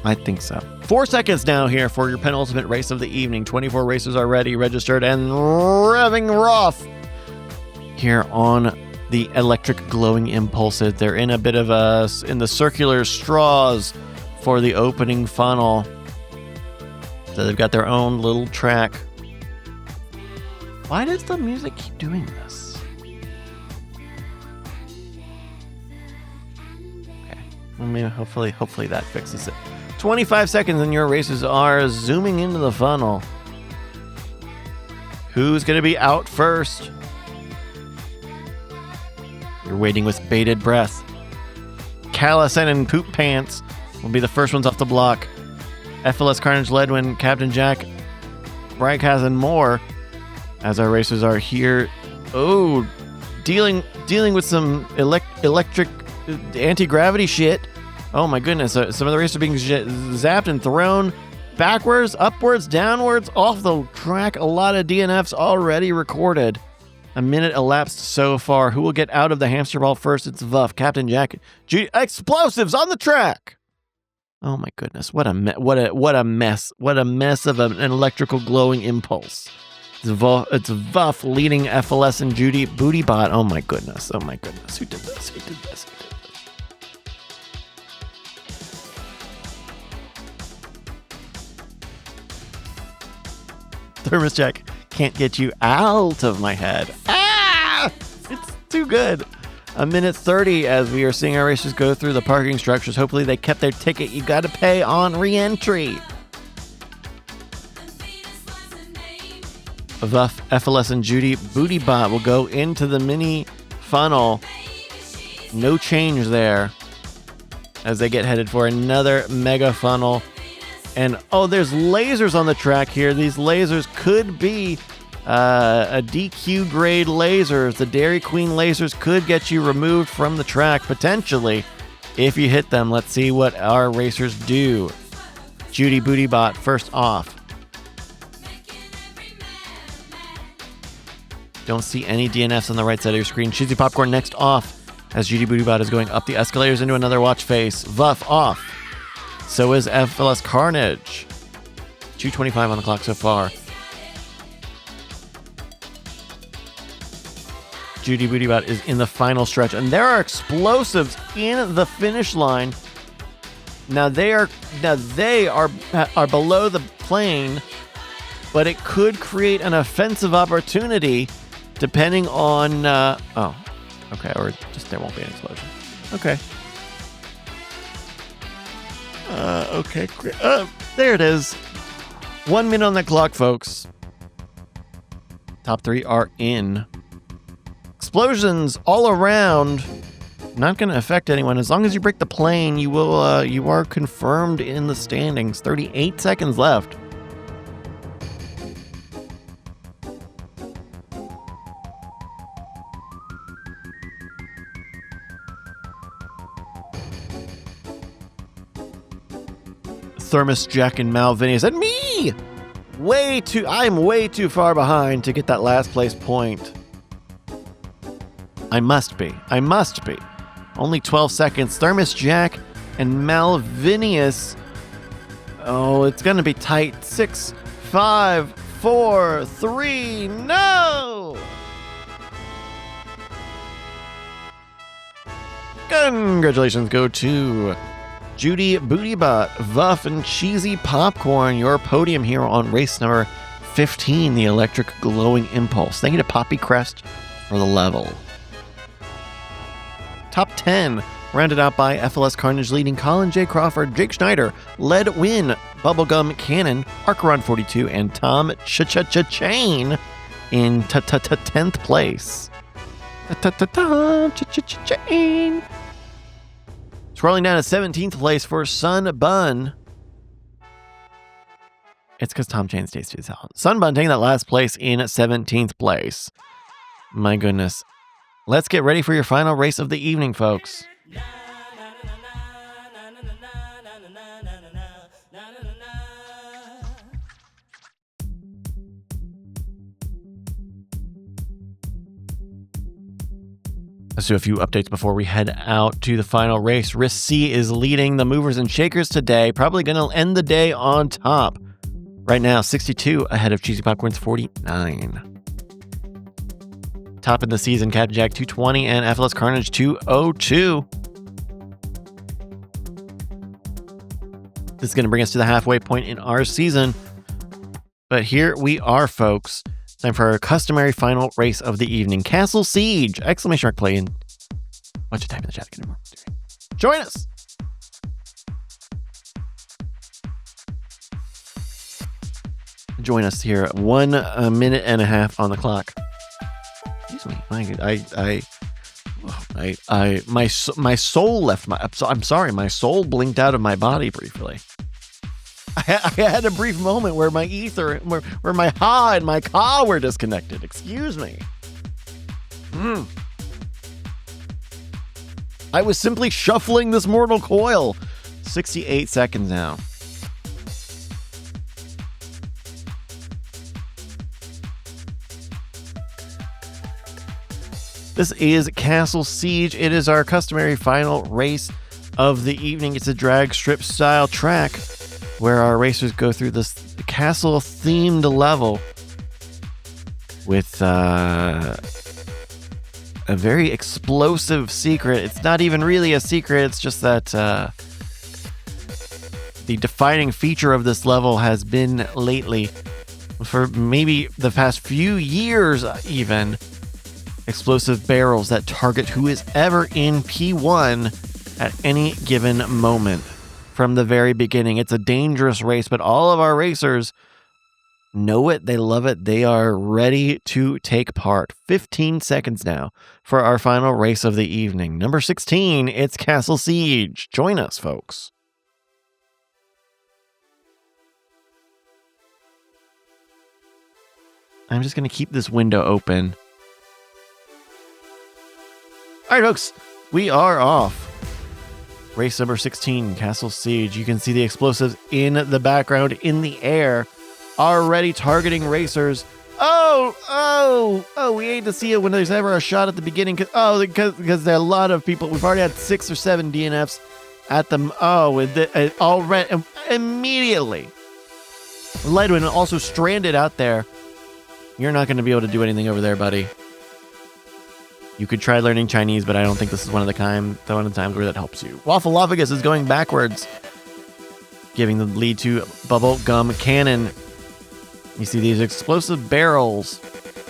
I think so. 4 seconds now here for your penultimate race of the evening. 24 racers are ready, registered, and revving rough here on the electric glowing impulses. They're in a bit of in the circular straws for the opening funnel. So they've got their own little track. Why does the music keep doing this? Okay. Well, maybe hopefully that fixes it. 25 seconds and your racers are zooming into the funnel. Who's going to be out first? You're waiting with bated breath. Callison and Poop Pants will be the first ones off the block. FLS Carnage Ledwin, Captain Jack, Brycast, and more as our racers are here. Oh, dealing with some electric anti-gravity shit. Oh my goodness, some of the racers are being zapped and thrown backwards, upwards, downwards, off the track. A lot of DNFs already recorded. A minute elapsed so far. Who will get out of the hamster ball first? It's Vuff, Captain Jack, explosives on the track. Oh my goodness, what a mess! What a mess of an electrical glowing impulse. It's Vuff leading FLS and Judy Bootybot. Oh my goodness! Who did this? Thermos Jack can't get you out of my head. Ah! It's too good. A minute 30 as we are seeing our racers go through the parking structures. Hopefully they kept their ticket. You got to pay on re-entry. Vuff, FLS, and Judy Bootybot will go into the mini funnel. No change there as they get headed for another mega funnel. And, oh, there's lasers on the track here. These lasers could be a DQ grade lasers. The Dairy Queen lasers could get you removed from the track, potentially, if you hit them. Let's see what our racers do. Judy Bootybot first off. Don't see any DNFs on the right side of your screen. Cheesy Popcorn next off as Judy Bootybot is going up the escalators into another watch face. Vuff off. So is FLS Carnage. 2:25 on the clock so far. Judy Bootybot is in the final stretch, and there are explosives in the finish line. Now they are below the plane, but it could create an offensive opportunity, depending on. Or just there won't be an explosion. Okay. Okay, great. There it is. 1 minute on the clock, folks. Top three are in. Explosions all around. Not going to affect anyone. As long as you break the plane, you are confirmed in the standings. 38 seconds left. Thermos Jack and Malvinius, and me! I'm way too far behind to get that last place point. I must be. Only 12 seconds. Thermos Jack and Malvinius. Oh, it's going to be tight. 6, 5, 4, 3, no! Congratulations go to Judy Bootybot, Vuff, and Cheesy Popcorn, your podium here on race number 15, the Electric Glowing Impulse. Thank you to Poppy Crest for the level. Top 10, rounded out by FLS Carnage leading Colin J. Crawford, Jake Schneider, Lead Win, Bubblegum Cannon, Archeron 42, and Tom Chain in 10th place. Chain. Scrolling down to 17th place for Sun Bun. It's because Tom Chain stays to his house. Sun Bun taking that last place in 17th place. My goodness. Let's get ready for your final race of the evening, folks. Let's do a few updates before we head out to the final race. Risk C is leading the movers and shakers today. Probably going to end the day on top. Right now, 62 ahead of Cheesy Popcorn's 49. Top in the season, Captain Jack 220 and FLS Carnage 202. This is going to bring us to the halfway point in our season. But here we are, folks. Time for our customary final race of the evening. Castle Siege! Exclamation mark play in. Why don't you type in the chat again? Join us! Join us here. 1 minute and a half on the clock. Excuse me. My soul left my. I'm sorry. My soul blinked out of my body briefly. I had a brief moment where my ether, where my ha and my ka were disconnected. Excuse me. I was simply shuffling this mortal coil. 68 seconds now. This is Castle Siege. It is our customary final race of the evening. It's a drag strip style track where our racers go through this castle-themed level with a very explosive secret. It's not even really a secret. It's just that the defining feature of this level has been lately, for maybe the past few years even, explosive barrels that target who is ever in P1 at any given moment. From the very beginning, it's a dangerous race, but all of our racers know it, they love it, they are ready to take part. 15 seconds now for our final race of the evening. Number 16, it's Castle Siege. Join us, folks. I'm just going to keep this window open. All right, folks, we are off. Race number 16, Castle Siege. You can see the explosives in the background, in the air, already targeting racers. We hate to see it when there's ever a shot at the beginning. Because there are a lot of people. We've already had 6 or 7 DNFs at them. Already, immediately. Ledwin also stranded out there. You're not going to be able to do anything over there, buddy. You could try learning Chinese, but I don't think this is one of the times where that helps you. Waffleophagus is going backwards, giving the lead to Bubblegum Cannon. You see these explosive barrels.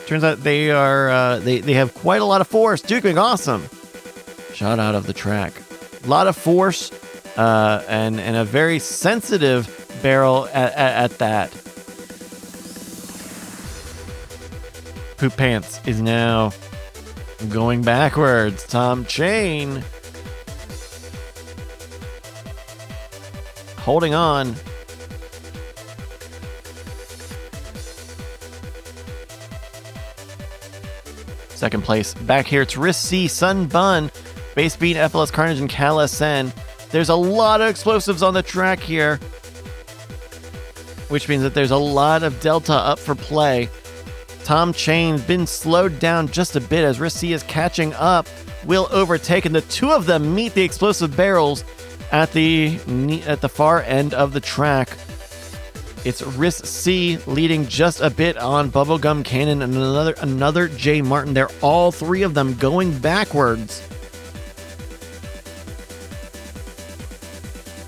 Turns out they have quite a lot of force. Duking awesome. Shot out of the track. A lot of force and a very sensitive barrel at that. Poop Pants is now going backwards. Tom Chain holding on. Second place back here, it's Risk C, Sun Bun, Base Beat, FLS Carnage, and Cal SN. There's a lot of explosives on the track here. which means that there's a lot of delta up for play. Tom Chain's been slowed down just a bit as Risk C is catching up. Will overtake, and the two of them meet the explosive barrels at the far end of the track. It's Risk C leading just a bit on Bubblegum Cannon and another J Martin. They're all three of them going backwards.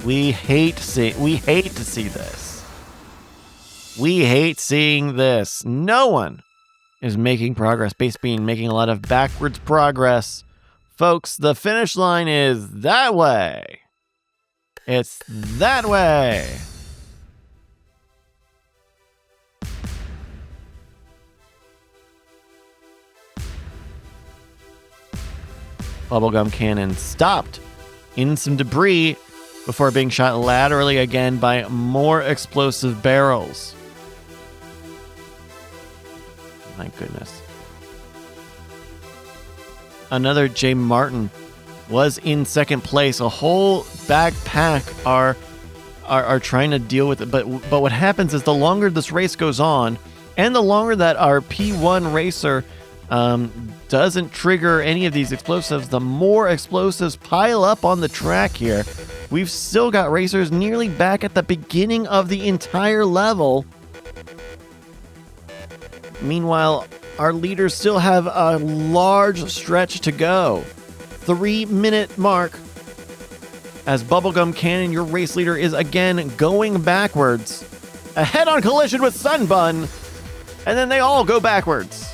We hate to see this. We hate seeing this. No one is making progress. Base Bean making a lot of backwards progress. Folks, the finish line is that way. It's that way. Bubblegum Cannon stopped in some debris before being shot laterally again by more explosive barrels. My goodness. Another J Martin was in second place. A whole backpack are trying to deal with it. But what happens is the longer this race goes on, and the longer that our P1 racer doesn't trigger any of these explosives, the more explosives pile up on the track here. We've still got racers nearly back at the beginning of the entire level. Meanwhile, our leaders still have a large stretch to go. 3-minute mark as Bubblegum Cannon, your race leader, is again going backwards. A head-on collision with Sunbun, and then they all go backwards.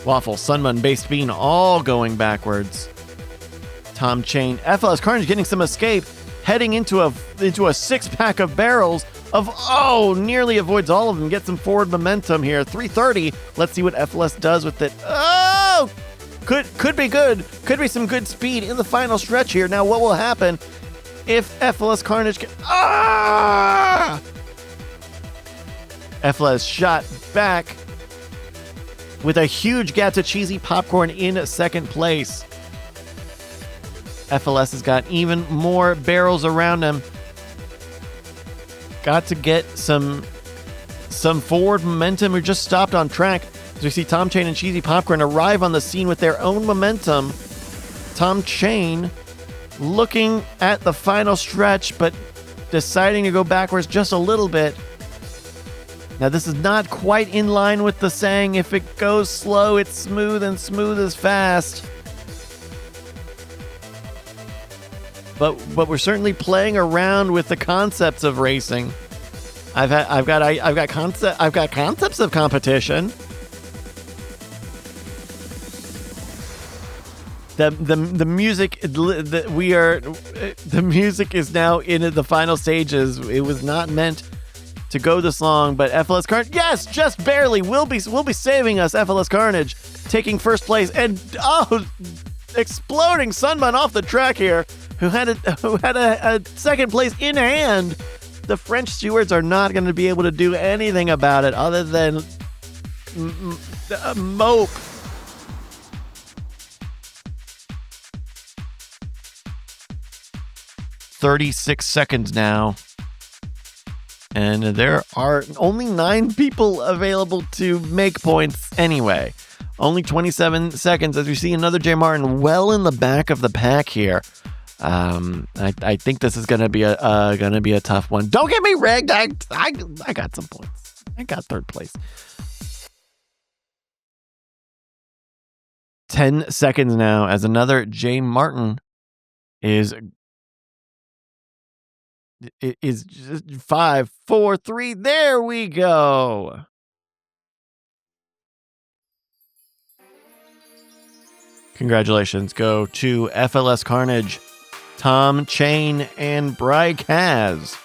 Waffle, Sunbun, Base Bean, all going backwards. Tom Chain, FLS Carnage getting some escape, heading into a six-pack of barrels of, nearly avoids all of them, gets some forward momentum here. 330, let's see what FLS does with it. Could be good. Could be some good speed in the final stretch here. Now, what will happen if FLS Carnage FLS shot back with a huge gap to Cheesy Popcorn in second place. FLS has got even more barrels around him. Got to get some forward momentum. We're just stopped on track as we see Tom Chain and Cheesy Popcorn arrive on the scene with their own momentum. Tom Chain looking at the final stretch, but deciding to go backwards just a little bit. Now, this is not quite in line with the saying, if it goes slow, it's smooth, and smooth is fast. But we're certainly playing around with the concepts of racing. I've got concepts of competition. The music is now in the final stages. It was not meant to go this long, but FLS Carnage, yes, just barely, will be saving us. FLS Carnage taking first place, and exploding Sunbun off the track here, who had a second place in hand. The French stewards are not going to be able to do anything about it other than mope. "36 seconds now. And there are only 9 people available to make points anyway. Only 27 seconds as we see another J Martin well in the back of the pack here. I think this is gonna be a tough one. Don't get me rigged. I got some points. I got third place. 10 seconds now as another J Martin is just 5, 4, 3. There we go. Congratulations go to FLS Carnage, Tom Chain, and Bry Kaz.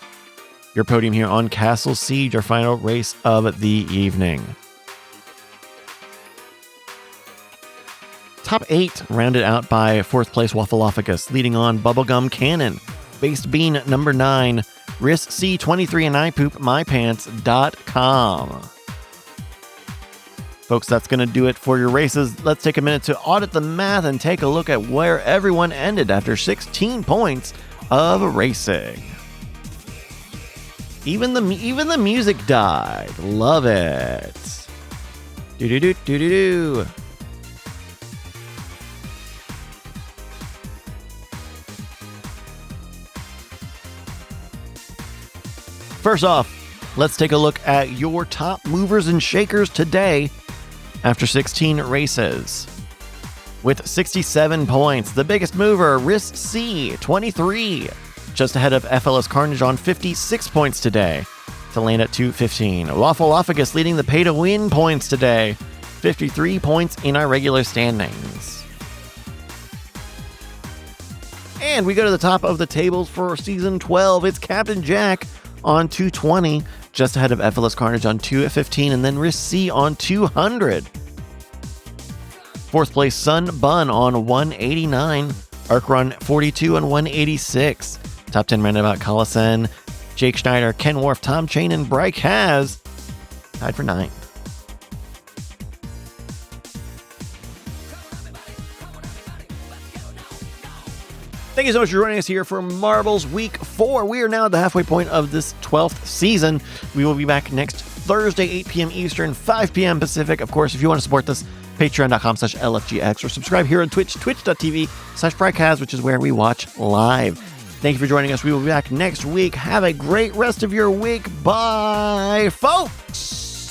Your podium here on Castle Siege, our final race of the evening. Top 8 rounded out by 4th place Waffleophagus, leading on Bubblegum Cannon, Based Bean number 9, Risk C 23, and I Poop MyPants.com. Folks, that's going to do it for your races. Let's take a minute to audit the math and take a look at where everyone ended after 16 points of racing. Even the music died. Love it. Do-do-do-do-do-do. First off, let's take a look at your top movers and shakers today after 16 races. With 67 points, the biggest mover, Risk C, 23. Just ahead of FLS Carnage on 56 points today to land at 215. Waffleophagus leading the pay-to-win points today, 53 points in our regular standings. And we go to the top of the tables for Season 12. It's Captain Jack on 220, just ahead of FLS Carnage on 215, and then Risk C on 200. Fourth place, Sun Bun on 189. Arkrun 42 on 186. Top 10 roundabout, Collison, Jake Schneider, Ken Worf, Tom Chain, and Bryce has tied for 9th. Thank you so much for joining us here for Marbles Week 4. We are now at the halfway point of this 12th season. We will be back next Thursday, 8 p.m. Eastern, 5 p.m. Pacific. Of course, if you want to support this, patreon.com/LFGX, or subscribe here on Twitch, twitch.tv/Brycast, which is where we watch live. Thank you for joining us. We will be back next week. Have a great rest of your week. Bye, folks.